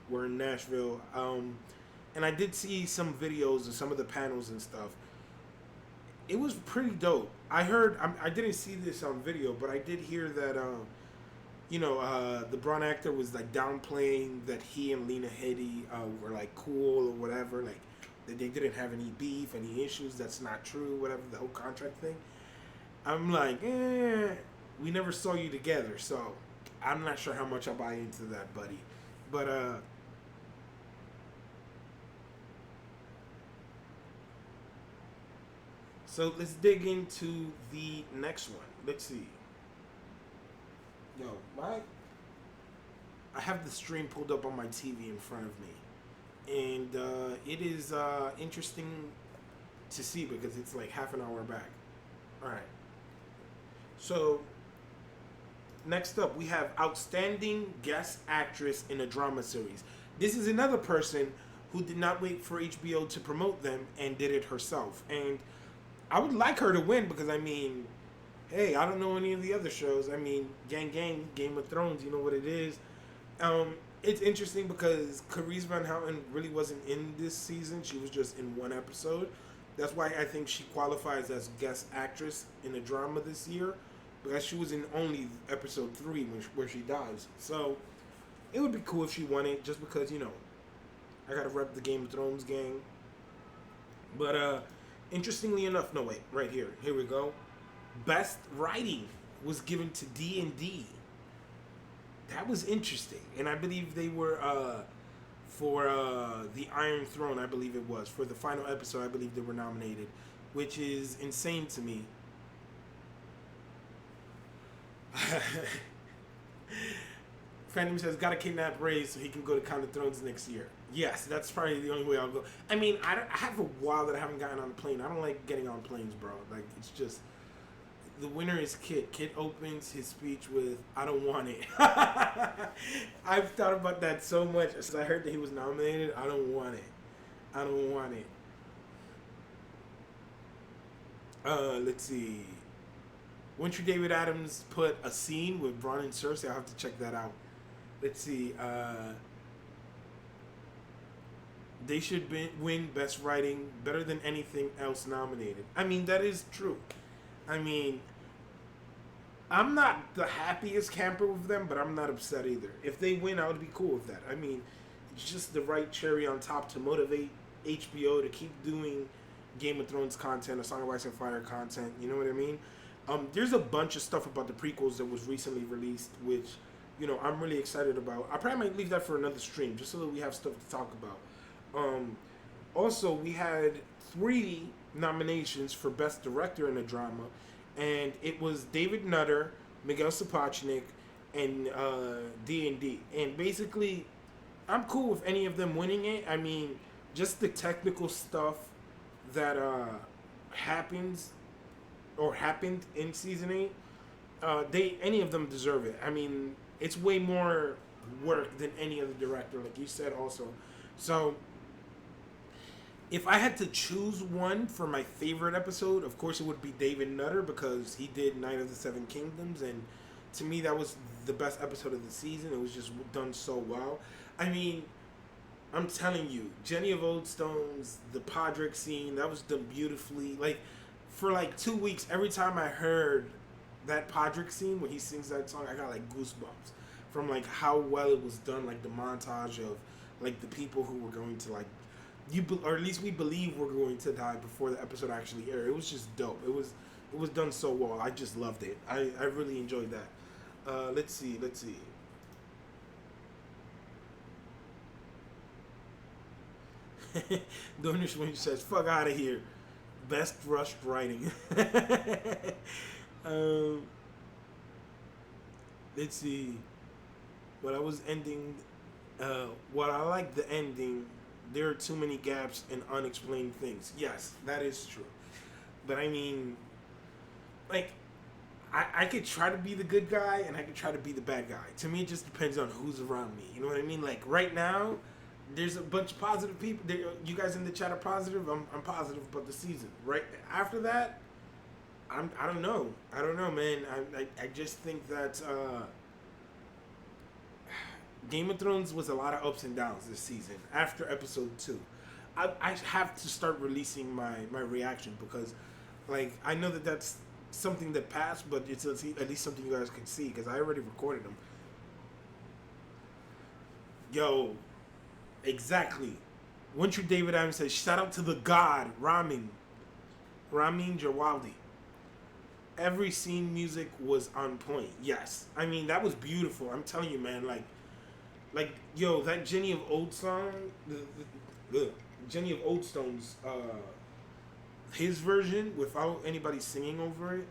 were in Nashville. And I did see some videos of some of the panels and stuff. It was pretty dope. I didn't see this on video, but I did hear that the Braun actor was like downplaying that he and Lena Headey were like cool or whatever, like that they didn't have any beef, any issues. That's not true, whatever, the whole contract thing. I'm like, we never saw you together, so I'm not sure how much I buy into that, buddy. But so let's dig into the next one. Let's see. Yo, I have the stream pulled up on my TV in front of me, and it is interesting to see because it's like half an hour back. All right. So next up, we have Outstanding Guest Actress in a Drama Series. This is another person who did not wait for HBO to promote them and did it herself. And I would like her to win because, I mean, hey, I don't know any of the other shows. I mean, Gang, Game of Thrones, you know what it is. It's interesting because Carice Van Houten really wasn't in this season. She was just in one episode. That's why I think she qualifies as guest actress in a drama this year, because she was in only episode 3 where she dies. So it would be cool if she won it, just because, I gotta rep the Game of Thrones gang. But interestingly enough, no wait, right here we go. Best writing was given to D&D. That was interesting, and I believe they were for the Iron Throne. I believe it was for the final episode. I believe they were nominated, which is insane to me. Phantom says, gotta kidnap Rayz so he can go to Con of Thrones next year. Yes, that's probably the only way I'll go. I mean, I have a while that I haven't gotten on a plane. I don't like getting on planes, bro. Like, it's just, the winner is Kit. Kit opens his speech with, I don't want it. I've thought about that so much since I heard that he was nominated. I don't want it. I don't want it. Let's see. Winter David Adams put a scene with Bronn and Cersei. I'll have to check that out. Let's see. They should win Best Writing, better than anything else nominated. I mean, that is true. I mean, I'm not the happiest camper with them, but I'm not upset either. If they win, I would be cool with that. I mean, it's just the right cherry on top to motivate HBO to keep doing Game of Thrones content or Song of Ice and Fire content. You know what I mean? There's a bunch of stuff about the prequels that was recently released, which, I'm really excited about. I probably might leave that for another stream, just so that we have stuff to talk about. Also, we had 3 nominations for Best Director in a Drama, and it was David Nutter, Miguel Sapochnik, and D&D. And basically, I'm cool with any of them winning it. I mean, just the technical stuff that happened in season 8, any of them deserve it. I mean, it's way more work than any other director, like you said also. So if I had to choose one for my favorite episode, of course it would be David Nutter, because he did Night of the Seven Kingdoms, and to me that was the best episode of the season. It was just done so well. I mean, I'm telling you, Jenny of Old Stones, the Podrick scene, that was done beautifully. Like, for like 2 weeks, every time I heard that Podrick scene when he sings that song, I got like goosebumps from like how well it was done. Like the montage of like the people who were going to like or at least we believe we're going to die before the episode actually aired. It was just dope. It was done so well. I just loved it. I really enjoyed that. Let's see. Donor Swing says, "Fuck out of here." Best rushed writing. um, let's see. What I was ending. What I like the ending. There are too many gaps and unexplained things. Yes, that is true. But I mean, like, I could try to be the good guy and I could try to be the bad guy. To me, it just depends on who's around me. You know what I mean? Like right now, there's a bunch of positive people. You guys in the chat are positive. I'm positive about the season. Right after that, I don't know. I don't know, man. I just think that Game of Thrones was a lot of ups and downs this season. After episode 2, I have to start releasing my reaction because, like, I know that that's something that passed, but it's at least something you guys can see because I already recorded them. Yo, exactly. Winter David Adams says, "Shout out to the god Ramin Djawadi. Every scene music was on point." Yes, I mean that was beautiful. I'm telling you, man. Like yo, that Jenny of Old song, the Jenny of Old Stones, his version without anybody singing over it,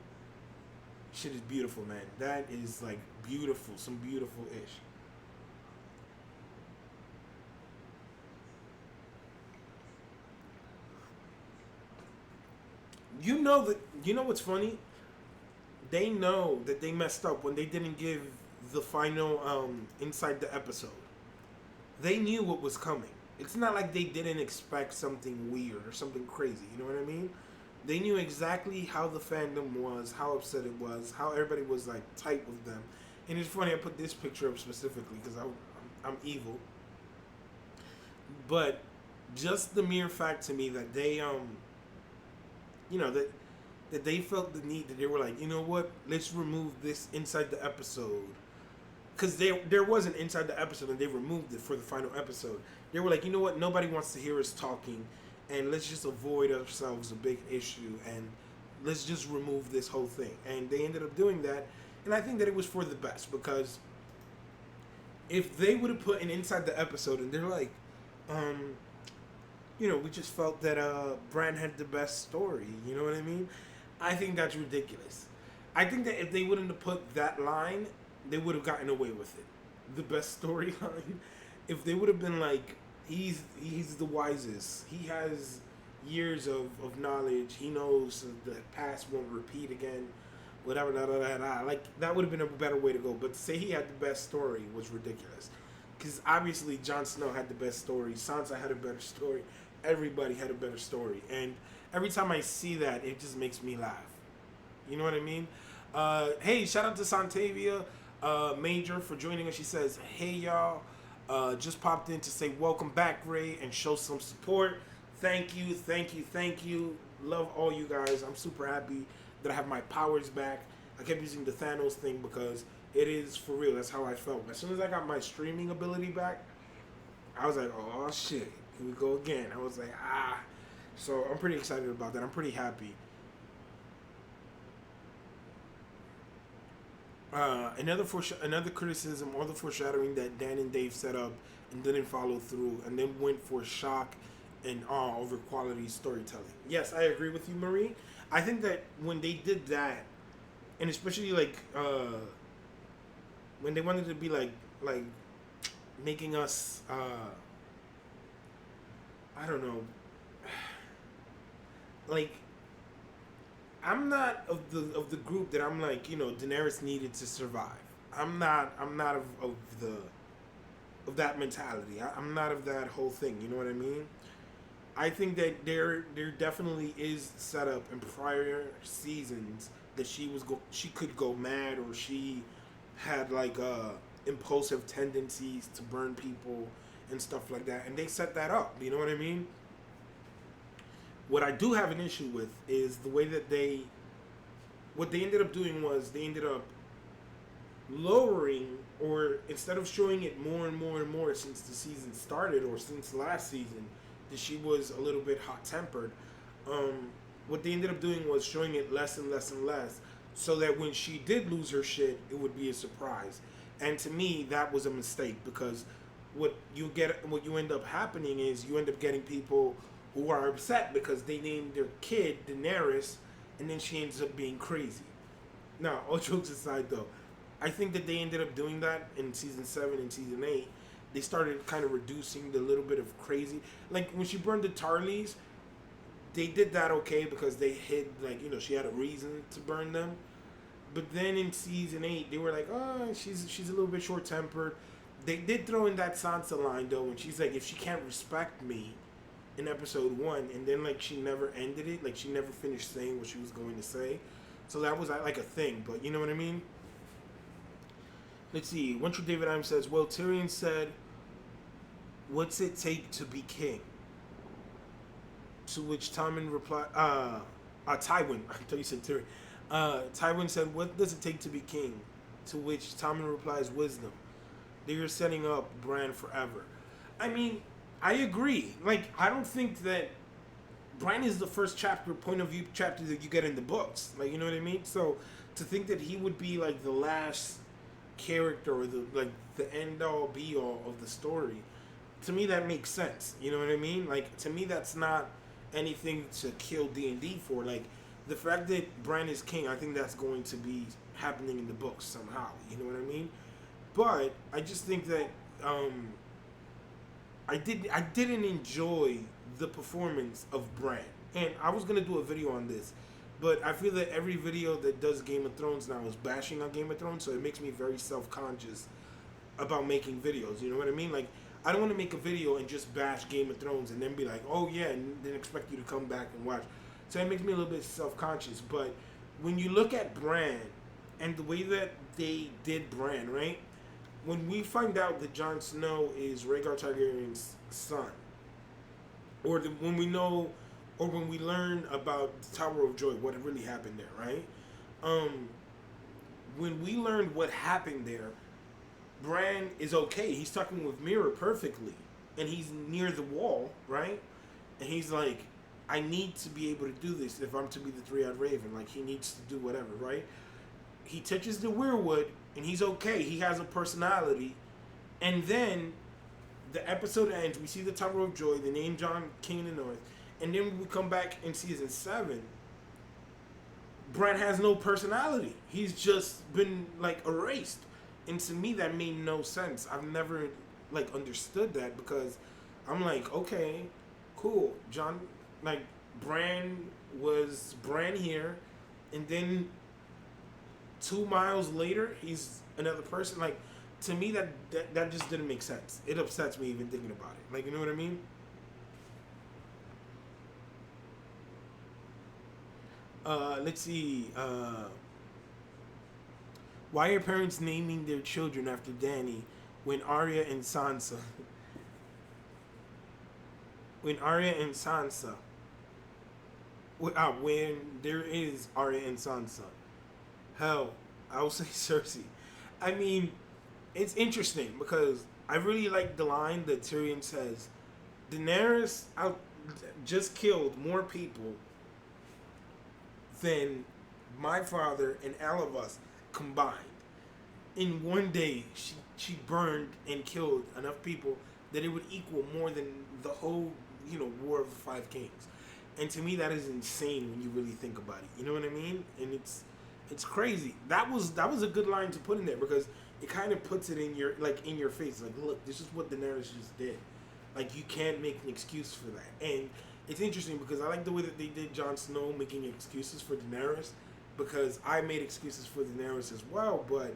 shit is beautiful, man. That is like beautiful, some beautiful ish. You know what's funny? They know that they messed up when they didn't give the final inside the episode. They knew what was coming. It's not like they didn't expect something weird or something crazy. You know what I mean? They knew exactly how the fandom was, how upset it was, how everybody was like tight with them. And it's funny I put this picture up specifically because I'm evil. But just the mere fact to me that they you know that they felt the need, that they were like, you know what, let's remove this inside the episode, because there was an inside the episode and they removed it for the final episode. They were like, you know what, nobody wants to hear us talking, and let's just avoid ourselves a big issue and let's just remove this whole thing. And they ended up doing that, and I think that it was for the best, because if they would have put an inside the episode and they're like, you know, we just felt that Bran had the best story, you know what I mean? I think that's ridiculous. I think that if they wouldn't have put that line, they would have gotten away with it. The best storyline. If they would have been like, he's the wisest. He has years of knowledge. He knows the past won't repeat again. Whatever, like that would have been a better way to go. But to say he had the best story was ridiculous. Because obviously Jon Snow had the best story. Sansa had a better story. Everybody had a better story. And every time I see that, it just makes me laugh. You know what I mean? Hey, shout out to Santavia Major for joining us. She says, hey, y'all. Just popped in to say welcome back, Ray, and show some support. Thank you. Love all you guys. I'm super happy that I have my powers back. I kept using the Thanos thing because it is for real. That's how I felt. As soon as I got my streaming ability back, I was like, oh, shit. Here we go again. I was like, ah. So I'm pretty excited about that. I'm pretty happy. Another criticism or the foreshadowing that Dan and Dave set up and didn't follow through, and then went for shock and awe over quality storytelling. Yes, I agree with you, Marie. I think that when they did that, and especially like when they wanted to be like making us I don't know, like, I'm not of the group that I'm like, you know, Daenerys needed to survive. I'm not of that mentality. I'm not of that whole thing. You know what I mean? I think that there definitely is set up in prior seasons that she could go mad, or she had like impulsive tendencies to burn people and stuff like that, and they set that up. You know what I mean? What I do have an issue with is the way that what they ended up doing was they ended up lowering, or instead of showing it more and more and more since the season started, or since last season, that she was a little bit hot tempered. What they ended up doing was showing it less and less and less, so that when she did lose her shit, it would be a surprise. And to me, that was a mistake, because what you end up happening is you end up getting people who are upset because they named their kid Daenerys, and then she ends up being crazy. Now, all jokes aside, though, I think that they ended up doing that in season 7 and season 8. They started kind of reducing the little bit of crazy. Like when she burned the Tarleys, they did that okay because they hid, like, you know, she had a reason to burn them. But then in season 8, they were like, oh, she's a little bit short tempered. They did throw in that Sansa line though, when she's like, if she can't respect me, in episode 1, and then like she never ended it, like she never finished saying what she was going to say. So that was like a thing, but you know what I mean? Let's see. One True David Adams says, well, Tyrion said, what's it take to be king? To which Tommen replied, Tywin, I thought you said Tyrion. Tywin said, what does it take to be king? To which Tommen replies, wisdom. They are setting up Bran forever. I mean, I agree. Like, I don't think that Bran is the first point of view chapter that you get in the books. Like, you know what I mean? So to think that he would be like the last character, or the end all be all of the story, to me that makes sense. You know what I mean? Like, to me that's not anything to kill D&D for. Like, the fact that Bran is king, I think that's going to be happening in the books somehow. You know what I mean? But I just think that I didn't enjoy the performance of Bran, and I was gonna do a video on this, but I feel that every video that does Game of Thrones now is bashing on Game of Thrones, so it makes me very self-conscious about making videos. You know what I mean? Like, I don't want to make a video and just bash Game of Thrones and then be like, oh yeah, and then expect you to come back and watch. So it makes me a little bit self-conscious. But when you look at Bran and the way that they did Bran, right? When we find out that Jon Snow is Rhaegar Targaryen's son, or when we know, or when we learn about the Tower of Joy, what really happened there, right? When we learned what happened there, Bran is okay. He's talking with Mira perfectly, and he's near the wall, right? And he's like, I need to be able to do this if I'm to be the Three-Eyed Raven. Like, he needs to do whatever, right? He touches the weirwood, and he's okay. He has a personality. And then the episode ends. We see the Tower of Joy, the name Jon, King of the North. And then we come back in season 7. Bran has no personality. He's just been, like, erased. And to me, that made no sense. I've never, like, understood that, because I'm like, okay, cool. Jon, like, Bran was Bran here, and then 2 miles later, he's another person. Like, to me, that just didn't make sense. It upsets me even thinking about it. Like, you know what I mean? Let's see. Why are parents naming their children after Dany when Arya and Sansa? When Arya and Sansa. When there is Arya and Sansa. Hell, I will say Cersei. I mean, it's interesting because I really like the line that Tyrion says. Daenerys just killed more people than my father and all of us combined. In one day, she burned and killed enough people that it would equal more than the whole, War of the Five Kings. And to me, that is insane when you really think about it. You know what I mean? And it's crazy. That was a good line to put in there, because it kind of puts it in your face. Like, look, this is what Daenerys just did. Like, you can't make an excuse for that. And it's interesting because I like the way that they did Jon Snow making excuses for Daenerys, because I made excuses for Daenerys as well, but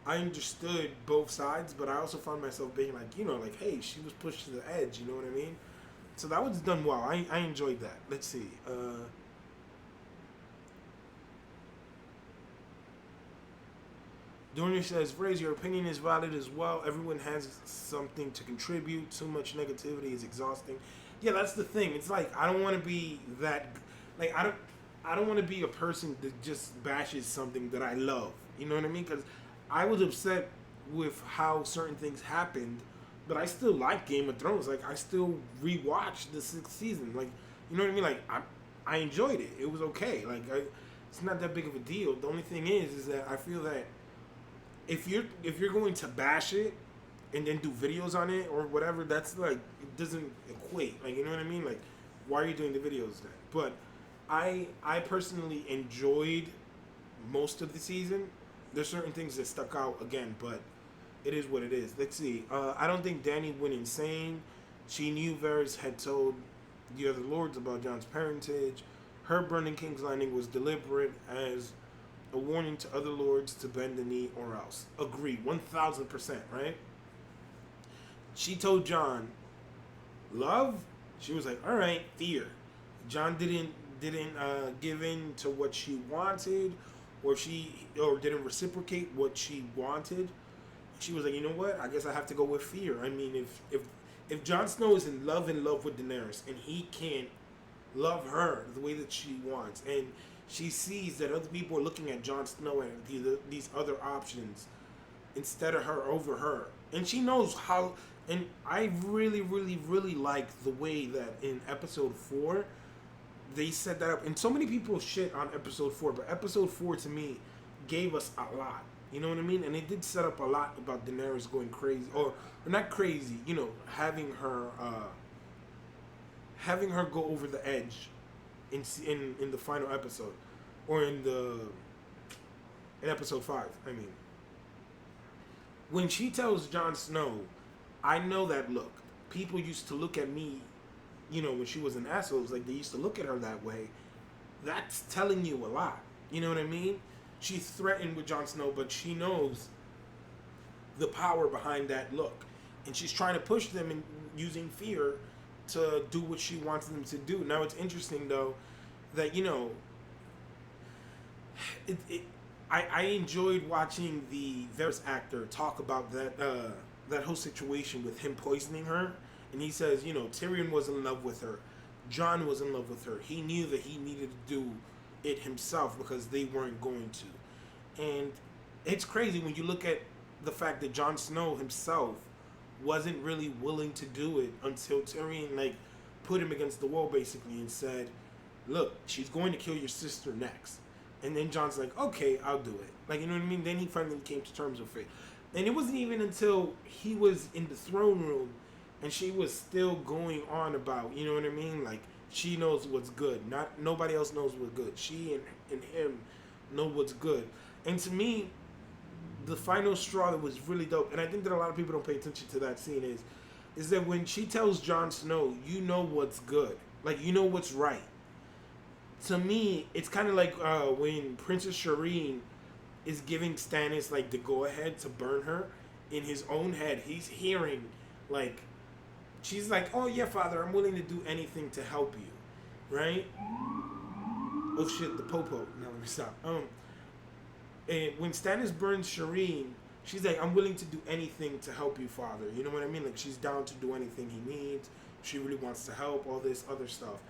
I understood both sides, but I also found myself being like, hey, she was pushed to the edge, you know what I mean? So that was done well. I enjoyed that. Let's see. Dornier says, Rayz, your opinion is valid as well. Everyone has something to contribute. Too much negativity is exhausting. Yeah, that's the thing. It's like I don't want to be that. Like I don't want to be a person that just bashes something that I love. You know what I mean? Because I was upset with how certain things happened, but I still like Game of Thrones. Like I still rewatched the 6th season. Like you know what I mean? Like I enjoyed it. It was okay. Like it's not that big of a deal. The only thing is that I feel that if you're going to bash it and then do videos on it or whatever, that's like it doesn't equate. Like you know what I mean? Like why are you doing the videos then? But I personally enjoyed most of the season. There's certain things that stuck out again, but it is what it is. Let's see. I don't think Dany went insane. She knew Varys had told the other lords about Jon's parentage. Her burning King's Landing was deliberate as a warning to other lords to bend the knee or else. Agree, 1000%, right? She told Jon, love? She was like, all right, fear. Jon didn't give in to what she wanted, or didn't reciprocate what she wanted. She was like, you know what? I guess I have to go with fear. I mean, if Jon Snow is in love with Daenerys and he can't love her the way that she wants, and she sees that other people are looking at Jon Snow and these other options instead of her over her, and she knows how. And I really, really, really like the way that in episode 4 they set that up. And so many people shit on episode 4, but episode 4 to me gave us a lot. You know what I mean? And it did set up a lot about Daenerys going crazy, or not crazy. You know, having her go over the edge in the final episode, or in episode 5. I mean, when she tells Jon Snow, I know that look. People used to look at me, you know, when she was an asshole, it was like they used to look at her that way. That's telling you a lot. You know what I mean? She threatened with Jon Snow, but she knows the power behind that look. And she's trying to push them in using fear to do what she wants them to do. Now, it's interesting, though, that, you know, I enjoyed watching the Varys actor talk about that whole situation with him poisoning her. And he says, you know, Tyrion was in love with her. Jon was in love with her. He knew that he needed to do it himself because they weren't going to. And it's crazy when you look at the fact that Jon Snow himself wasn't really willing to do it until Tyrion, like, put him against the wall, basically, and said, look, she's going to kill your sister next. And then Jon's like, okay, I'll do it. Like, you know what I mean? Then he finally came to terms with it. And it wasn't even until he was in the throne room and she was still going on about, you know what I mean? Like, she knows what's good. Nobody else knows what's good. She and him know what's good. And to me, the final straw that was really dope, and I think that a lot of people don't pay attention to that scene, is that when she tells Jon Snow, you know what's good. Like, you know what's right. To me, it's kind of like when Princess Shireen is giving Stannis, like, the go-ahead to burn her. In his own head, he's hearing, like, she's like, oh, yeah, father, I'm willing to do anything to help you. Right? Oh, shit, the popo. Now, let me stop. And when Stannis burns Shireen, she's like, I'm willing to do anything to help you, father. You know what I mean? Like, she's down to do anything he needs. She really wants to help, all this other stuff.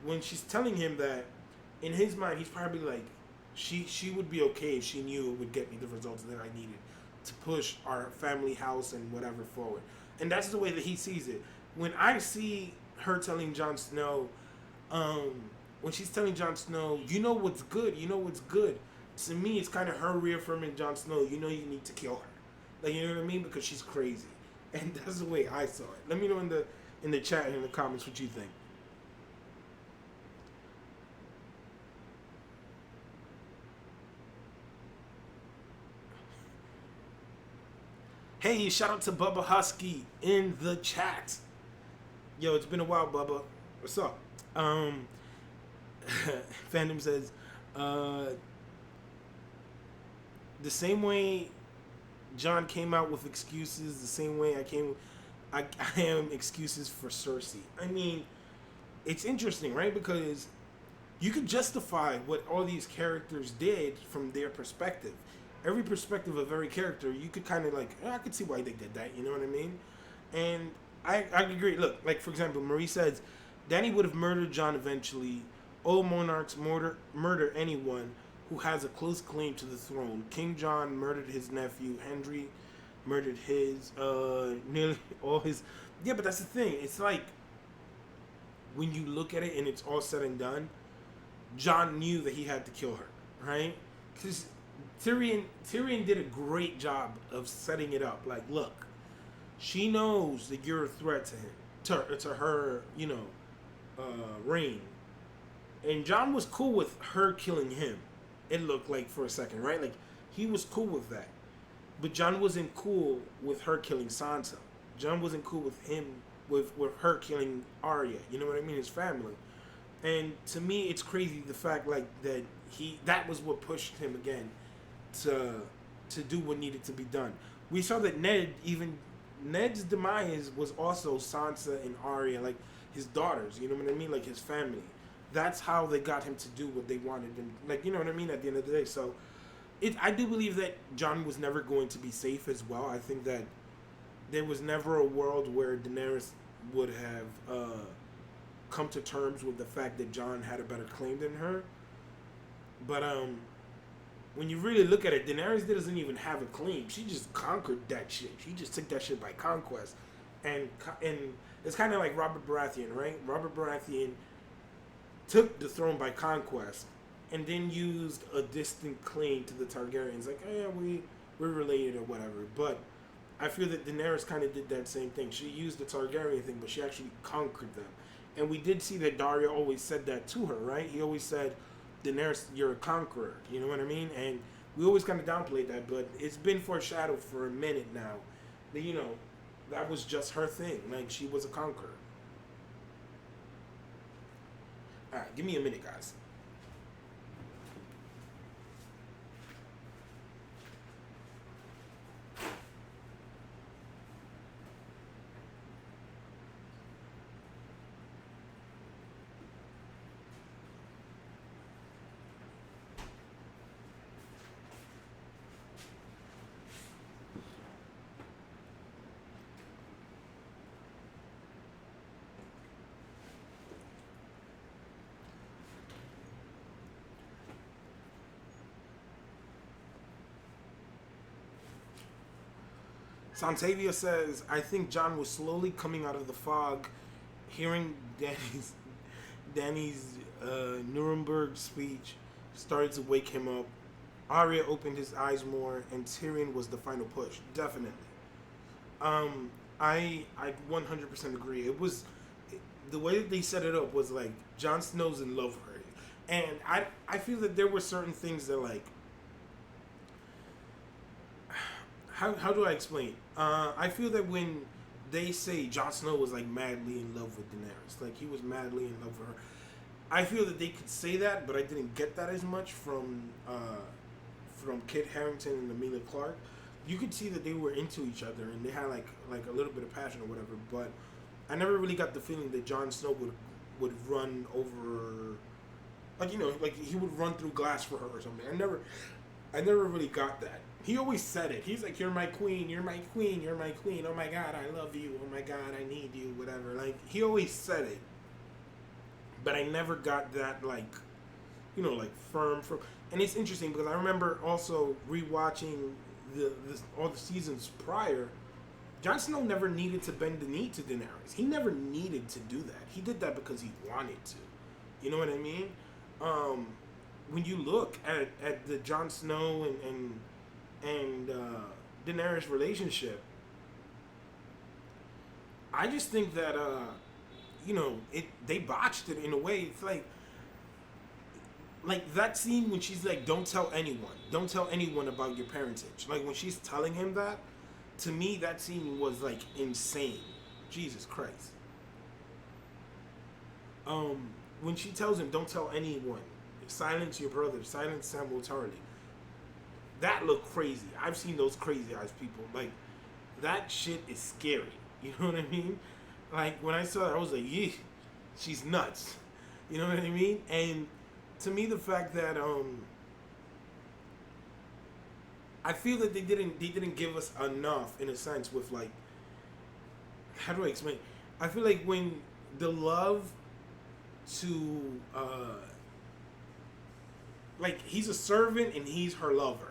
When she's telling him that, in his mind, he's probably like, she would be okay if she knew it would get me the results that I needed to push our family house and whatever forward. And that's the way that he sees it. When I see her telling Jon Snow, when she's telling Jon Snow, you know what's good, you know what's good. To me, it's kind of her reaffirming Jon Snow, you know you need to kill her. Like, you know what I mean? Because she's crazy. And that's the way I saw it. Let me know in the chat and in the comments what you think. Hey, shout out to Bubba Husky in the chat. Yo, it's been a while, Bubba. What's up? Fandom says, the same way Jon came out with excuses, the same way I am excuses for Cersei. I mean, it's interesting, right? Because you could justify what all these characters did from their perspective. every perspective of every character, you could kind of like, I could see why they did that. You know what I mean? And I agree. Look, like for example, Marie says, Danny would have murdered John eventually. All monarchs murder anyone who has a close claim to the throne. King John murdered his nephew. Henry murdered his nearly all his. Yeah, but that's the thing. It's like when you look at it and it's all said and done, John knew that he had to kill her, right? Because Tyrion did a great job of setting it up. Like, look, she knows that you're a threat to him, to her, reign. And John was cool with her killing him. It looked like for a second, right? Like he was cool with that. But John wasn't cool with her killing Sansa. John wasn't cool with him with her killing Arya. You know what I mean? His family. And to me, it's crazy the fact like that was what pushed him again to do what needed to be done. We saw that Ned's demise was also Sansa and Arya, like his daughters. You know what I mean? Like his family. That's how they got him to do what they wanted him. Like, you know what I mean? At the end of the day, so I do believe that John was never going to be safe as well. I think that there was never a world where Daenerys would have come to terms with the fact that John had a better claim than her. But when you really look at it, Daenerys doesn't even have a claim. She just conquered that shit. She just took that shit by conquest. And it's kind of like Robert Baratheon, right? Robert Baratheon took the throne by conquest and then used a distant claim to the Targaryens. Like, oh yeah, we're related or whatever. But I feel that Daenerys kind of did that same thing. She used the Targaryen thing, but she actually conquered them. And we did see that Dario always said that to her, right? He always said, Daenerys, you're a conqueror. You know what I mean? And we always kind of downplayed that, but it's been foreshadowed for a minute now. That, that was just her thing. Like, she was a conqueror. Alright, give me a minute, guys. Santavia says, I think John was slowly coming out of the fog, hearing Danny's Nuremberg speech started to wake him up. Arya opened his eyes more, and Tyrion was the final push. Definitely. I 100% agree. It was the way that they set it up was like Jon Snow's in love with her, and I feel that there were certain things that like. How do I explain? I feel that when they say Jon Snow was like madly in love with Daenerys, like he was madly in love with her, I feel that they could say that, but I didn't get that as much from Kit Harington and Emilia Clarke. You could see that they were into each other and they had like a little bit of passion or whatever, but I never really got the feeling that Jon Snow would run over, like like he would run through glass for her or something. I never really got that. He always said it. He's like, you're my queen, you're my queen, you're my queen. Oh my God, I love you. Oh my God, I need you, whatever. Like, he always said it. But I never got that, like, like firm. And it's interesting because I remember also rewatching all the seasons prior. Jon Snow never needed to bend the knee to Daenerys. He never needed to do that. He did that because he wanted to. You know what I mean? When you look at the Jon Snow and Daenerys relationship, I just think that they botched it in a way. It's like that scene when she's like, don't tell anyone about your parentage. Like when she's telling him that, to me that scene was like insane. Jesus Christ. When she tells him, don't tell anyone, silence your brother, silence Samuel Tarly. That looked crazy. I've seen those crazy eyes people. Like, that shit is scary. You know what I mean? Like, when I saw it, I was like, yeah, she's nuts. You know what I mean? And to me, the fact that I feel that they didn't give us enough in a sense with like, how do I explain? I feel like when the love to like he's a servant and he's her lover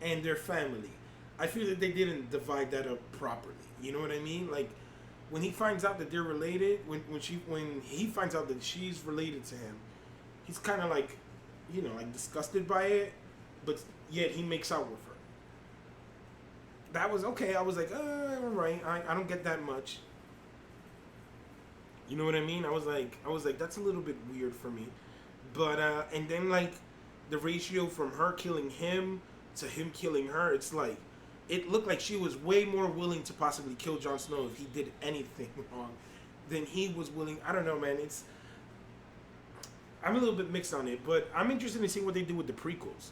and their family. I feel that they didn't divide that up properly. You know what I mean? Like when he finds out that they're related, when he finds out that she's related to him, he's kind of like, like disgusted by it, but yet he makes out with her. That was okay. I was like, all right. I don't get that much. You know what I mean? I was like, that's a little bit weird for me. But and then like the ratio from her killing him to him killing her, it's like it looked like she was way more willing to possibly kill Jon Snow if he did anything wrong than he was willing. I don't know, man. I'm a little bit mixed on it, but I'm interested in seeing what they do with the prequels.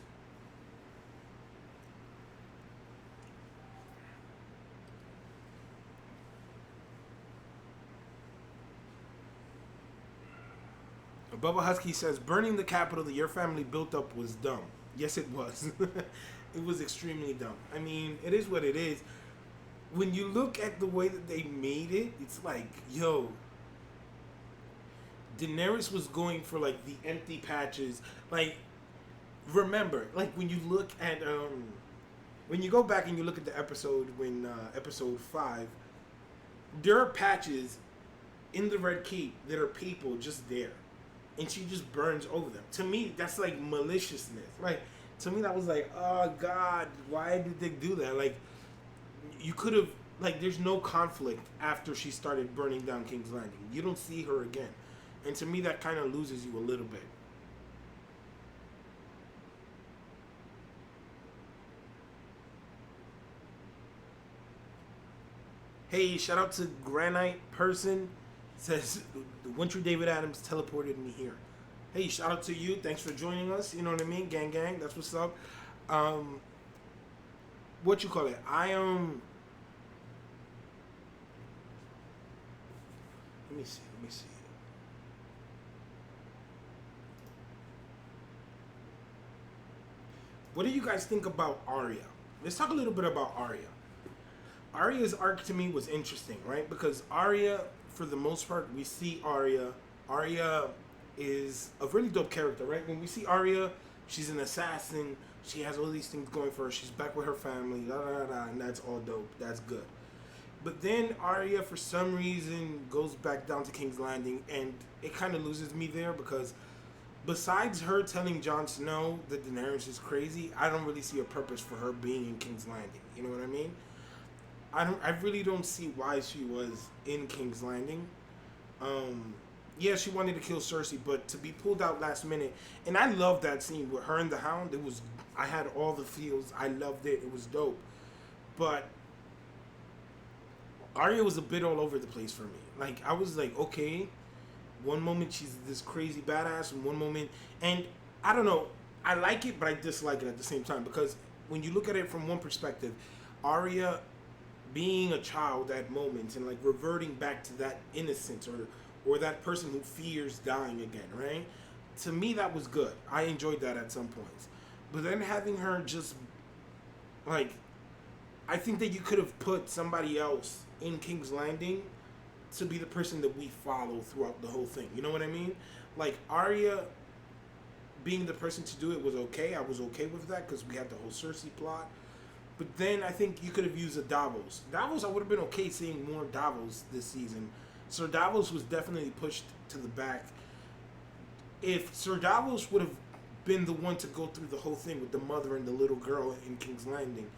Bubba Husky says, burning the capital that your family built up was dumb. Yes, it was. It was extremely dumb. I mean, it is what it is. When you look at the way that they made it, it's like, yo, Daenerys was going for like the empty patches. Like, remember, like when you look at, when you go back and you look at the episode, episode 5, there are patches in the Red Keep that are people just there. And she just burns over them. To me, that's like maliciousness. Like, to me, that was like, oh God, why did they do that? Like, you could have, like, there's no conflict after she started burning down King's Landing. You don't see her again. And to me, that kind of loses you a little bit. Hey, shout out to Granite Person. Says, the Wintry David Adams teleported me here. Hey, shout out to you. Thanks for joining us. You know what I mean? Gang, gang. That's what's up. What you call it? Let me see. What do you guys think about Arya? Let's talk a little bit about Arya. Arya's arc to me was interesting, right? Because Arya, for the most part, we see Arya. Arya is a really dope character, right? When we see Arya, she's an assassin. She has all these things going for her. She's back with her family, and that's all dope. That's good. But then Arya, for some reason, goes back down to King's Landing, and it kind of loses me there because besides her telling Jon Snow that Daenerys is crazy, I don't really see a purpose for her being in King's Landing. You know what I mean? I really don't see why she was in King's Landing. Yeah, she wanted to kill Cersei, but to be pulled out last minute, and I love that scene with her and the Hound. I had all the feels. I loved it. It was dope. But Arya was a bit all over the place for me. Like, I was like, okay, one moment she's this crazy badass, and one moment, and I don't know, I like it, but I dislike it at the same time, because when you look at it from one perspective, Arya being a child at moments and like reverting back to that innocence or that person who fears dying again, right? To me, that was good. I enjoyed that at some points. But then having her just like, I think that you could have put somebody else in King's Landing to be the person that we follow throughout the whole thing. You know what I mean? Like, Arya being the person to do it was okay. I was okay with that because we had the whole Cersei plot. But then I think you could have used a Davos. Davos, I would have been okay seeing more Davos this season. Sir Davos was definitely pushed to the back. If Sir Davos would have been the one to go through the whole thing with the mother and the little girl in King's Landing,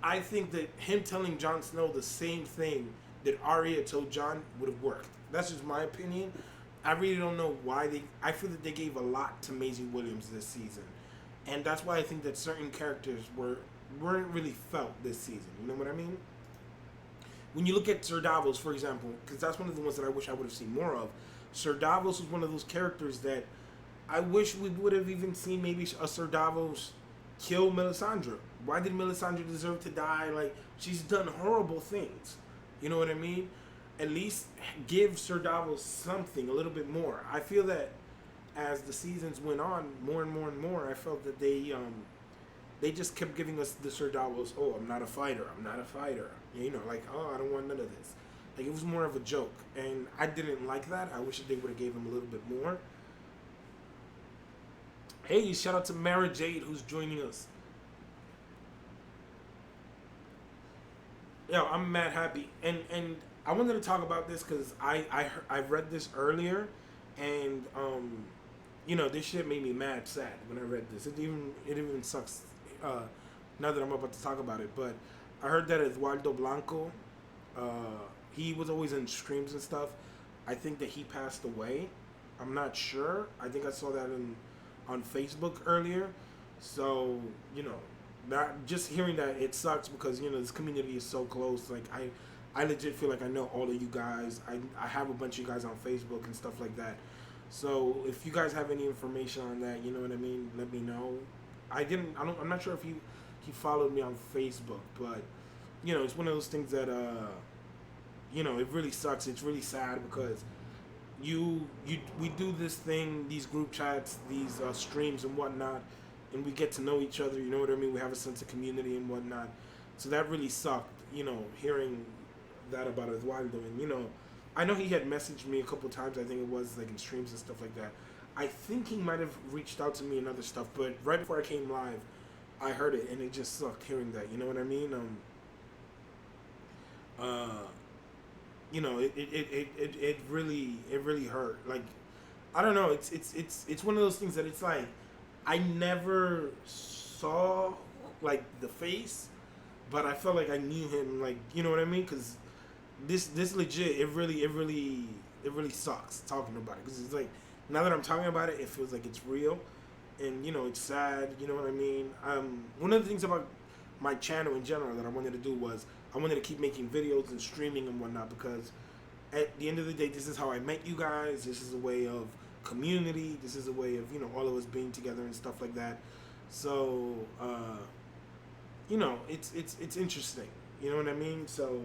I think that him telling Jon Snow the same thing that Arya told Jon would have worked. That's just my opinion. I really don't know why I feel that they gave a lot to Maisie Williams this season. And that's why I think that certain characters weren't really felt this season. You know what I mean? When you look at Sir Davos, for example, because that's one of the ones that I wish I would have seen more of. Sir Davos was one of those characters that I wish we would have even seen maybe a Sir Davos kill Melisandre. Why did Melisandre deserve to die? Like, she's done horrible things. You know what I mean? At least give Sir Davos something, a little bit more. I feel that as the seasons went on, more and more and more, I felt that they they just kept giving us the Sir Davos, oh, I'm not a fighter, I'm not a fighter. You know, like, oh, I don't want none of this. Like, it was more of a joke. And I didn't like that. I wish that they would have gave him a little bit more. Hey, shout out to Mara Jade who's joining us. Yo, I'm mad happy. And I wanted to talk about this because I read this earlier, and you know, this shit made me mad sad when I read this. It even sucks now that I'm about to talk about it. But I heard that Eduardo Blanco, he was always in streams and stuff. I think that he passed away. I'm not sure. I think I saw that on Facebook earlier. So, you know, not just hearing that, it sucks because, you know, this community is so close. Like, I legit feel like I know all of you guys. I have a bunch of you guys on Facebook and stuff like that. So if you guys have any information on that, you know what I mean, let me know. I'm not sure if he followed me on Facebook, but you know, it's one of those things that you know, it really sucks. It's really sad because we do this thing, these group chats, these streams and whatnot, and we get to know each other. You know what I mean? We have a sense of community and whatnot. So that really sucked. You know, hearing that about Eduardo, and you know, I know he had messaged me a couple times. I think it was like in streams and stuff like that. I think he might have reached out to me and other stuff, but right before I came live, I heard it and it just sucked hearing that. You know what I mean? You know, it really hurt. Like, I don't know. It's one of those things that it's like I never saw like the face, but I felt like I knew him. Like, you know what I mean? Because this legit, it really sucks talking about it, because it's like, now that I'm talking about it, it feels like it's real, and you know, it's sad. You know what I mean? One of the things about my channel in general that I wanted to do was I wanted to keep making videos and streaming and whatnot, because at the end of the day, this is how I met you guys. This is a way of community. This is a way of, you know, all of us being together and stuff like that. So you know, it's interesting. You know what I mean? So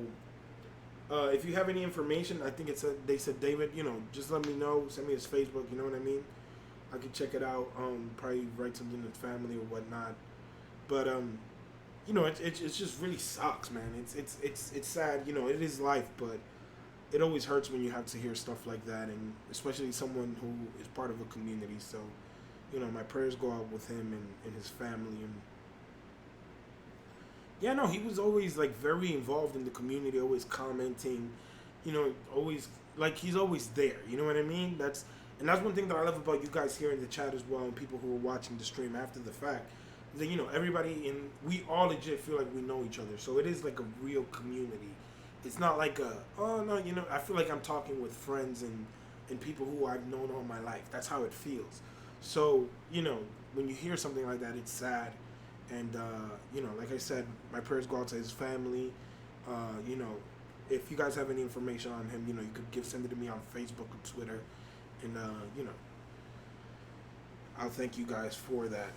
if you have any information, I think they said David, you know, just let me know. Send me his Facebook. You know what I mean? I could check it out. Probably write something to the family or whatnot. But you know, it just really sucks, man. It's sad. You know, it is life, but it always hurts when you have to hear stuff like that, and especially someone who is part of a community. So, you know, my prayers go out with him and his family. And yeah, no, he was always like very involved in the community, always commenting, you know, always like he's always there. You know what I mean? That's one thing that I love about you guys here in the chat as well, and people who are watching the stream after the fact. Is that, you know, we all legit feel like we know each other. So it is like a real community. It's not like oh no, you know, I feel like I'm talking with friends and people who I've known all my life. That's how it feels. So, you know, when you hear something like that, it's sad. And, you know, like I said, my prayers go out to his family. You know, if you guys have any information on him, you know, you could send it to me on Facebook or Twitter. And, you know, I'll thank you guys for that.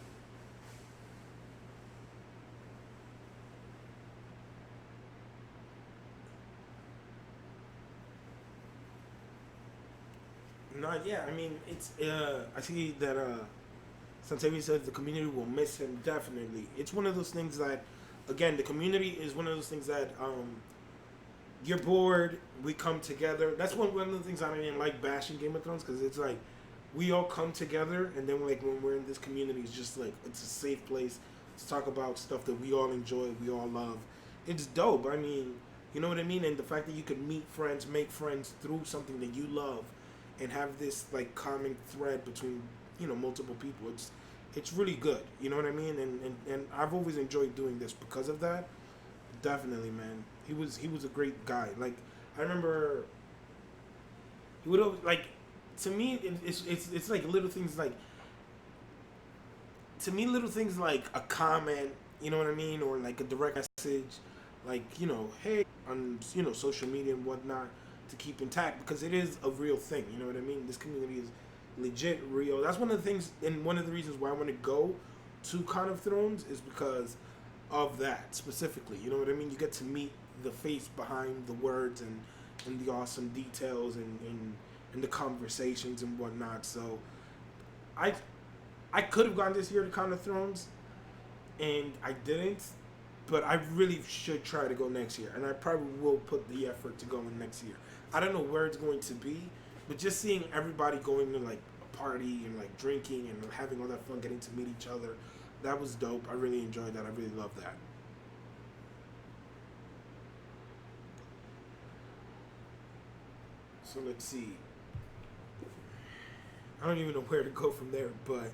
Not yet. I mean, it's, I see that, Santevi says the community will miss him, definitely. It's one of those things that, again, the community is one of those things that you're bored, we come together. That's one of the things I didn't like bashing Game of Thrones, because it's like we all come together, and then like when we're in this community, it's just like it's a safe place to talk about stuff that we all enjoy, we all love. It's dope. I mean, you know what I mean? And the fact that you could meet friends, make friends through something that you love, and have this like common thread between, you know, multiple people, it's really good. You know what I mean? And I've always enjoyed doing this because of that. Definitely, man. He was a great guy. Like, I remember he would always, like, to me it's like little things, like, to me little things like a comment, you know what I mean, or like a direct message, like, you know, hey, on, you know, social media and whatnot, to keep intact, because it is a real thing. You know what I mean? This community is legit real. That's one of the things, and one of the reasons why I want to go to Con of Thrones is because of that specifically. You know what I mean? You get to meet the face behind the words and the awesome details and the conversations and whatnot. So I could have gone this year to Con of Thrones, and I didn't. But I really should try to go next year, and I probably will put the effort to go in next year. I don't know where it's going to be, but just seeing everybody going to like a party and like drinking and having all that fun, getting to meet each other, that was dope. I really enjoyed that. I really loved that. So let's see. I don't even know where to go from there, but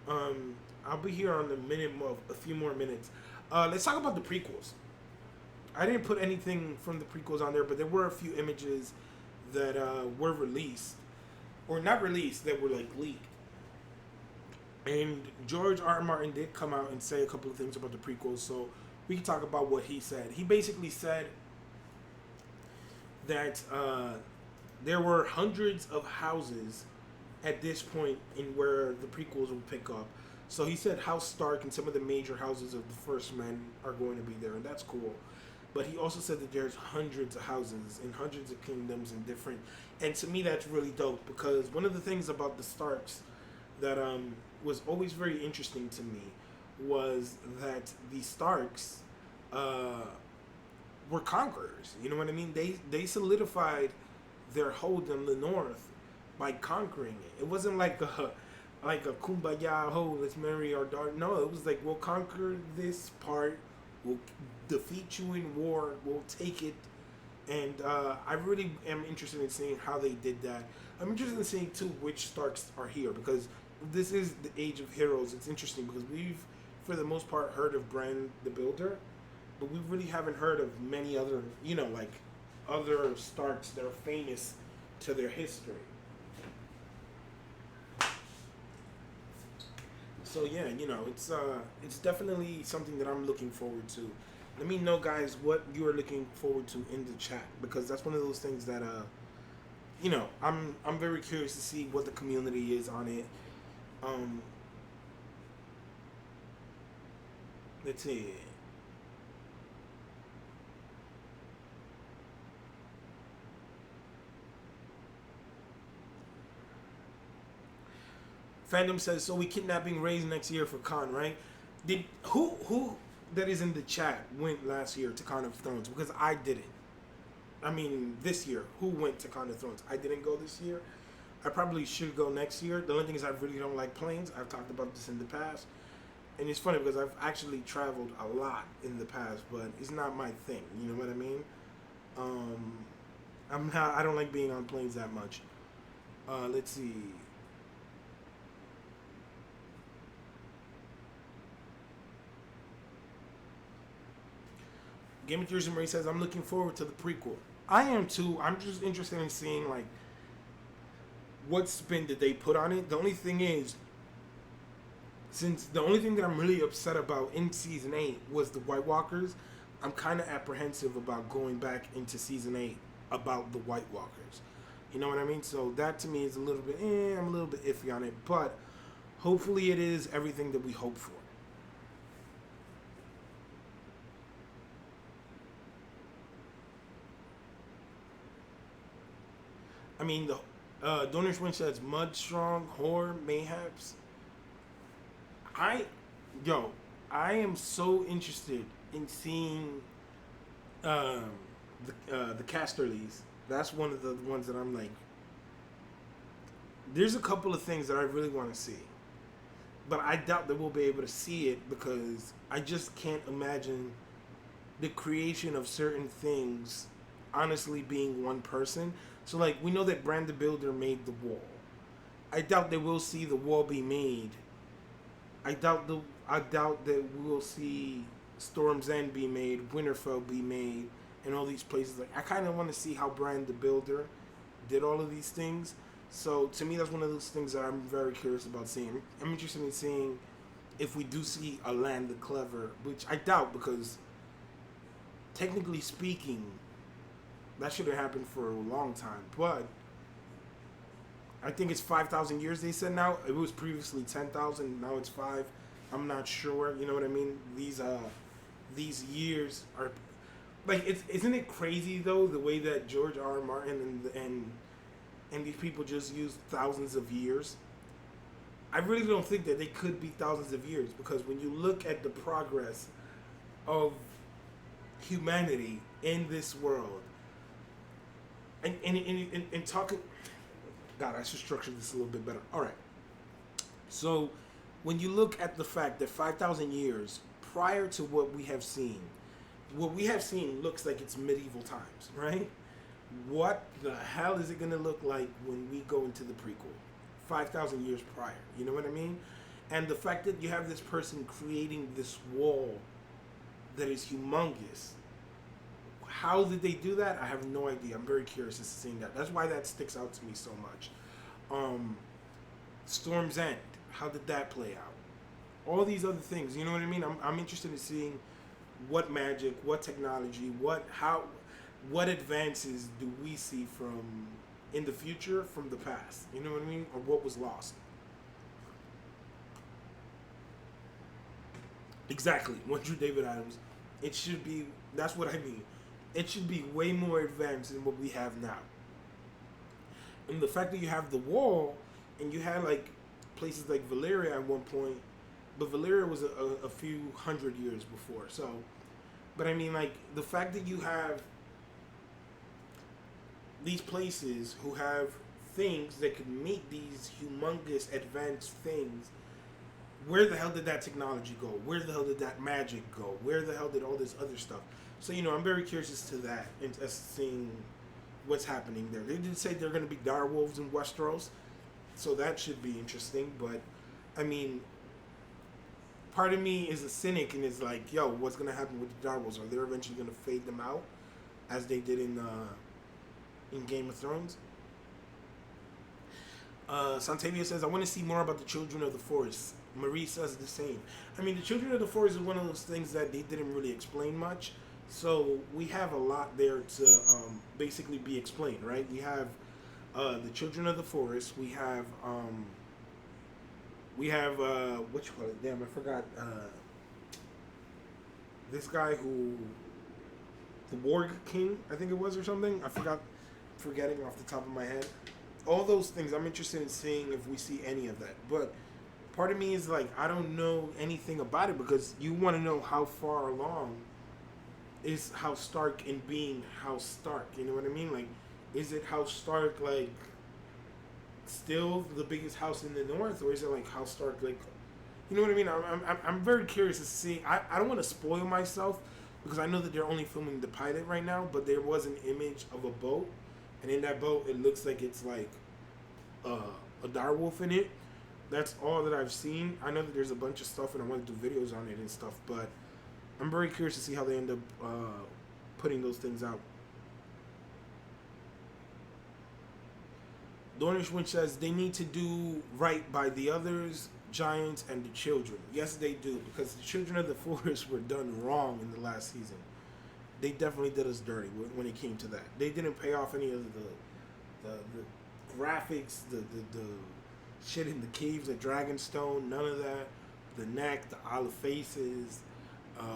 I'll be here on the minimum of a few more minutes. Let's talk about the prequels. I didn't put anything from the prequels on there, but there were a few images that were released, or not released, that were like leaked. And George R. R. Martin did come out and say a couple of things about the prequels, so we can talk about what he said. He basically said that there were hundreds of houses at this point in where the prequels will pick up. So he said House Stark and some of the major houses of the First Men are going to be there, and that's cool. But he also said that there's hundreds of houses and hundreds of kingdoms and different. And to me, that's really dope, because one of the things about the Starks that was always very interesting to me was that the Starks were conquerors. You know what I mean? They solidified their hold on the North by conquering it. It wasn't like a kumbaya, oh, let's marry our daughter. No, it was like, we'll conquer this part, we'll defeat you in war, we'll take it. And I really am interested in seeing how they did that. I'm interested in seeing too which Starks are here, because this is the Age of Heroes. It's interesting because we've, for the most part, heard of Bran the Builder, but we really haven't heard of many other, like other Starks that are famous to their history. So yeah, it's definitely something that I'm looking forward to. Let me know, guys, what you are looking forward to in the chat, because that's one of those things that I'm very curious to see what the community is on it. Let's see. Fandom says, so we kidnapping Rayz next year for Con, right? Did who that is in the chat went last year to Con of Thrones? Because I didn't. I mean, this year, who went to Con of Thrones? I didn't go this year. I probably should go next year. The only thing is I really don't like planes. I've talked about this in the past. And it's funny because I've actually traveled a lot in the past, but it's not my thing. You know what I mean? I don't like being on planes that much. Let's see. Game of Thrones Marie says, I'm looking forward to the prequel. I am too. I'm just interested in seeing like what spin did they put on it. The only thing is, since the only thing that I'm really upset about in season 8 was the White Walkers, I'm kind of apprehensive about going back into season 8 about the White Walkers. You know what I mean? So that to me is a little bit, I'm a little bit iffy on it, but hopefully it is everything that we hope for. I mean, the Donors Win says Mudstrong, Whore, Mayhaps. I am so interested in seeing the Casterlys. That's one of the ones that I'm like. There's a couple of things that I really want to see, but I doubt that we'll be able to see it because I just can't imagine the creation of certain things honestly being one person. So like we know that Bran the Builder made the wall. I doubt that we'll see the wall be made. I doubt that we'll see Storm's End be made, Winterfell be made, and all these places. Like I kind of want to see how Bran the Builder did all of these things. So to me, that's one of those things that I'm very curious about seeing. I'm interested in seeing if we do see a Land the Clever, which I doubt because technically speaking, that should have happened for a long time. But I think it's 5,000 years. They said now it was previously 10,000. Now it's 5. I'm not sure. You know what I mean? These years are like isn't it crazy though the way that George R. R. Martin and these people just use thousands of years? I really don't think that they could be thousands of years, because when you look at the progress of humanity in this world, and talking, God, I should structure this a little bit better. All right. So, when you look at the fact that 5,000 years prior to what we have seen looks like it's medieval times, right? What the hell is it going to look like when we go into the prequel? 5,000 years prior. You know what I mean? And the fact that you have this person creating this wall that is humongous. How did they do that? I have no idea. I'm very curious as to seeing that. That's why that sticks out to me so much. Storm's End. How did that play out? All these other things. You know what I mean? I'm interested in seeing what magic, what technology, what advances do we see from in the future from the past? You know what I mean? Or what was lost? Exactly. One True David Adams. It should be. That's what I mean. It should be way more advanced than what we have now. And the fact that you have the wall, and you had like places like Valeria at one point, but Valeria was a few hundred years before. So, but I mean, like the fact that you have these places who have things that could make these humongous advanced things. Where the hell did that technology go? Where the hell did that magic go? Where the hell did all this other stuff? So, you know, I'm very curious as to that and as seeing what's happening there. They did say they're going to be direwolves in Westeros, so that should be interesting. But, I mean, part of me is a cynic and is like, yo, what's going to happen with the direwolves? Are they eventually going to fade them out as they did in Game of Thrones? Santavia says, I want to see more about the Children of the Forest. Marie says the same. I mean, the Children of the Forest is one of those things that they didn't really explain much. So we have a lot there to basically be explained, right? We have the Children of the Forest. We have what you call it? Damn, I forgot. This guy who, the Warg King, I think it was, or something. Forgetting off the top of my head. All those things, I'm interested in seeing if we see any of that. But part of me is like, I don't know anything about it, because you want to know how far along is House Stark in being House Stark. You know what I mean? Like, is it House Stark, like, still the biggest house in the North? Or is it like House Stark, like, you know what I mean? I'm very curious to see. I don't want to spoil myself, because I know that they're only filming the pilot right now, but there was an image of a boat. And in that boat, it looks like it's like a direwolf in it. That's all that I've seen. I know that there's a bunch of stuff, and I want to do videos on it and stuff. But I'm very curious to see how they end up putting those things out. Dornish Winch says they need to do right by the others, giants, and the children. Yes, they do, because the Children of the Forest were done wrong in the last season. They definitely did us dirty when it came to that. They didn't pay off any of the graphics, the shit in the caves at Dragonstone, none of that. The neck, the olive faces,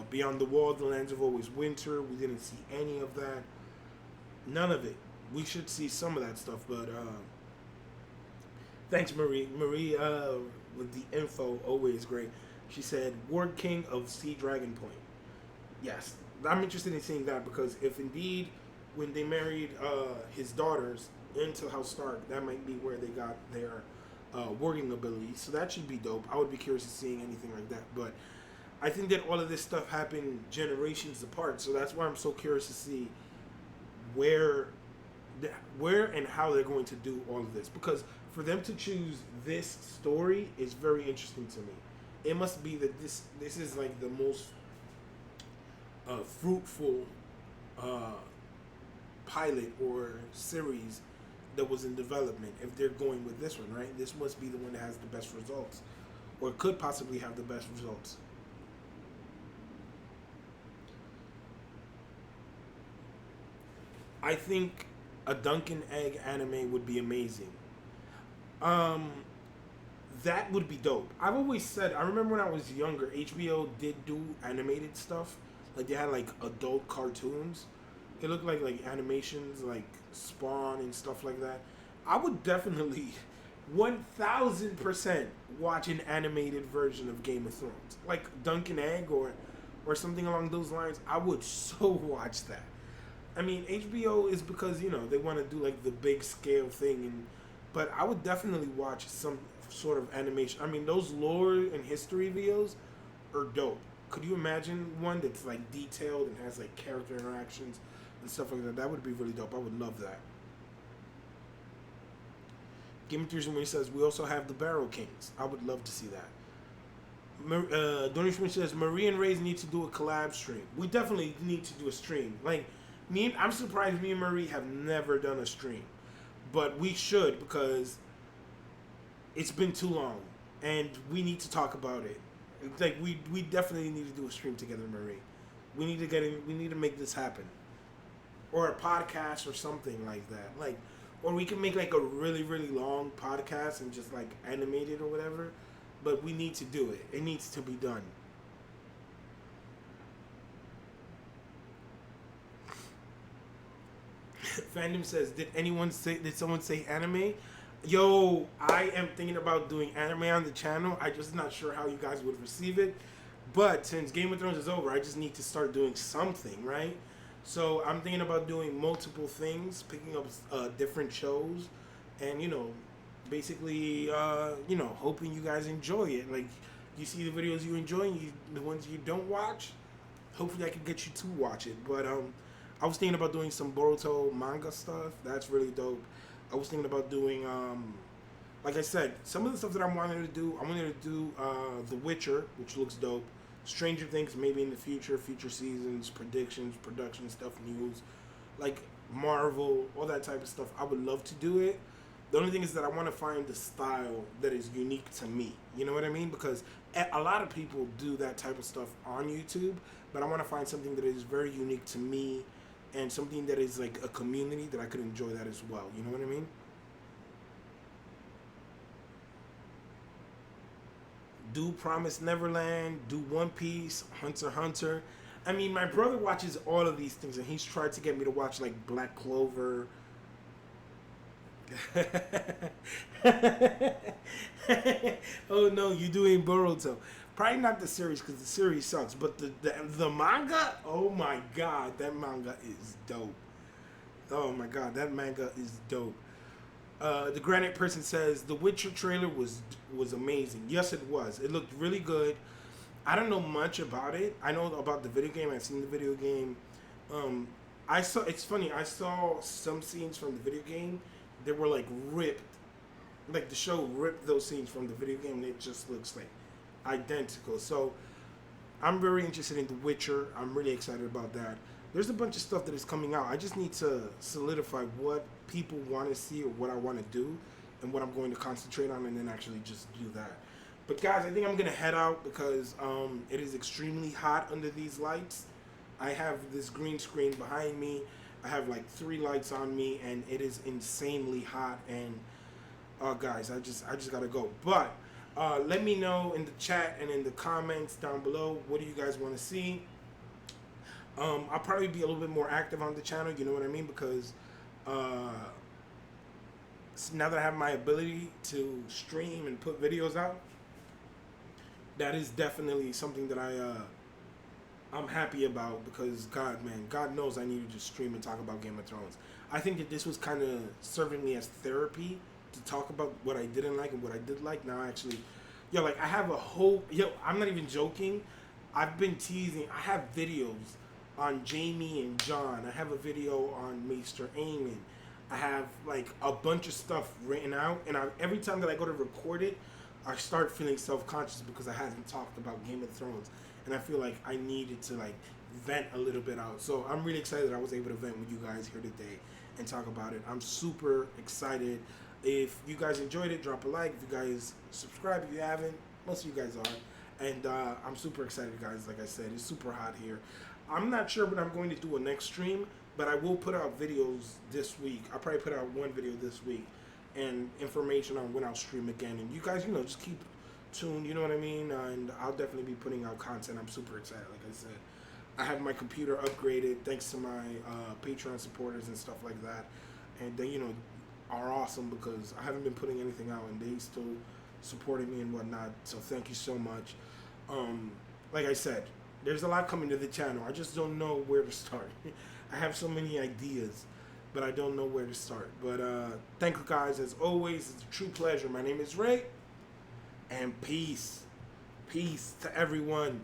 Beyond the Wall, the Lands of Always Winter. We didn't see any of that. None of it. We should see some of that stuff, but thanks, Marie. Marie, with the info, always great. She said, Ward King of Sea Dragon Point. Yes. I'm interested in seeing that, because if indeed when they married his daughters into House Stark, that might be where they got their warging abilities. So that should be dope. I would be curious to seeing anything like that. But I think that all of this stuff happened generations apart. So that's why I'm so curious to see where and how they're going to do all of this. Because for them to choose this story is very interesting to me. It must be that this is like the most fruitful pilot or series that was in development, if they're going with this one, right? This must be the one that has the best results, or could possibly have the best results. I think a Dunk and Egg anime would be amazing. That would be dope. I've always said, I remember when I was younger, HBO did do animated stuff. Like, they had, like, adult cartoons. It looked like animations, like Spawn and stuff like that. I would definitely 1000% watch an animated version of Game of Thrones, like Dunk and Egg or something along those lines. I would so watch that. I mean, HBO is because they want to do like the big scale thing, but I would definitely watch some sort of animation. I mean, those lore and history videos are dope. Could you imagine one that's like detailed and has like character interactions and stuff like that? That would be really dope. I would love that. Game of Thrones when he says we also have the Barrel Kings. I would love to see that. Donation says Marie and Rayz need to do a collab stream. We definitely need to do a stream. Like I'm surprised me and Marie have never done a stream, but we should because it's been too long and we need to talk about it. Like we definitely need to do a stream together, Marie. We need to get in. We need to make this happen, or a podcast or something like that. Like, or we can make like a really long podcast and just like animate it or whatever. But we need to do it. It needs to be done. Fandom says, did someone say anime? Yo, I am thinking about doing anime on the channel. I just not sure how you guys would receive it. But since Game of Thrones is over, I just need to start doing something, right? So I'm thinking about doing multiple things, picking up different shows, and basically hoping you guys enjoy it. Like you see the videos you enjoy, the ones you don't watch. Hopefully, I can get you to watch it. But I was thinking about doing some Boruto manga stuff. That's really dope. I was thinking about doing, like I said, some of the stuff that I wanted to do. I wanted to do The Witcher, which looks dope. Stranger Things, maybe in the future seasons, predictions, production stuff, news, like Marvel, all that type of stuff. I would love to do it. The only thing is that I want to find the style that is unique to me. You know what I mean? Because a lot of people do that type of stuff on YouTube, but I want to find something that is very unique to me and something that is like a community that I could enjoy that as well. You know what I mean? Do Promise Neverland, do One Piece, Hunter x Hunter. I mean, my brother watches all of these things, and he's tried to get me to watch like Black Clover. Oh no, you're doing Boruto. Probably not the series because the series sucks, but the manga. Oh my god, that manga is dope. Oh my god, that manga is dope. The Granite Person says the Witcher trailer was amazing. Yes, it was. It looked really good. I don't know much about it. I know about the video game. I've seen the video game. It's funny. I saw some scenes from the video game. They were like ripped. Like the show ripped those scenes from the video game. And it just looks like identical. So I'm very interested in The Witcher. I'm really excited about that. There's a bunch of stuff that is coming out. I just need to solidify what people want to see or what I want to do and what I'm going to concentrate on and then actually just do that. But guys, I think I'm going to head out because it is extremely hot under these lights. I have this green screen behind me. I have like 3 lights on me and it is insanely hot and guys, I just got to go. But let me know in the chat and in the comments down below, what do you guys want to see? I'll probably be a little bit more active on the channel, you know what I mean? Because now that I have my ability to stream and put videos out, that is definitely something that I'm happy about because God knows I need to just stream and talk about Game of Thrones. I think that this was kind of serving me as therapy to talk about what I didn't like and what I did like. Now actually, I have a whole, I'm not even joking. I've been teasing. I have videos on Jamie and John. I have a video on Maester Aemon. I have like a bunch of stuff written out, and every time that I go to record it, I start feeling self-conscious because I haven't talked about Game of Thrones, and I feel like I needed to like vent a little bit out. So I'm really excited that I was able to vent with you guys here today and talk about it. I'm super excited. If you guys enjoyed it, drop a like. If you guys subscribe, if you haven't, most of you guys are. And I'm super excited, guys. Like I said, it's super hot here. I'm not sure what I'm going to do a next stream, but I will put out videos this week. I'll probably put out one video this week and information on when I'll stream again. And you guys, just keep tuned, you know what I mean? And I'll definitely be putting out content. I'm super excited, like I said. I have my computer upgraded thanks to my Patreon supporters and stuff like that. And then, our awesome because I haven't been putting anything out, and they still supporting me and whatnot. So thank you so much. Like I said, there's a lot coming to the channel. I just don't know where to start. I have so many ideas, but I don't know where to start. But thank you guys as always. It's a true pleasure. My name is Ray, and peace. Peace to everyone.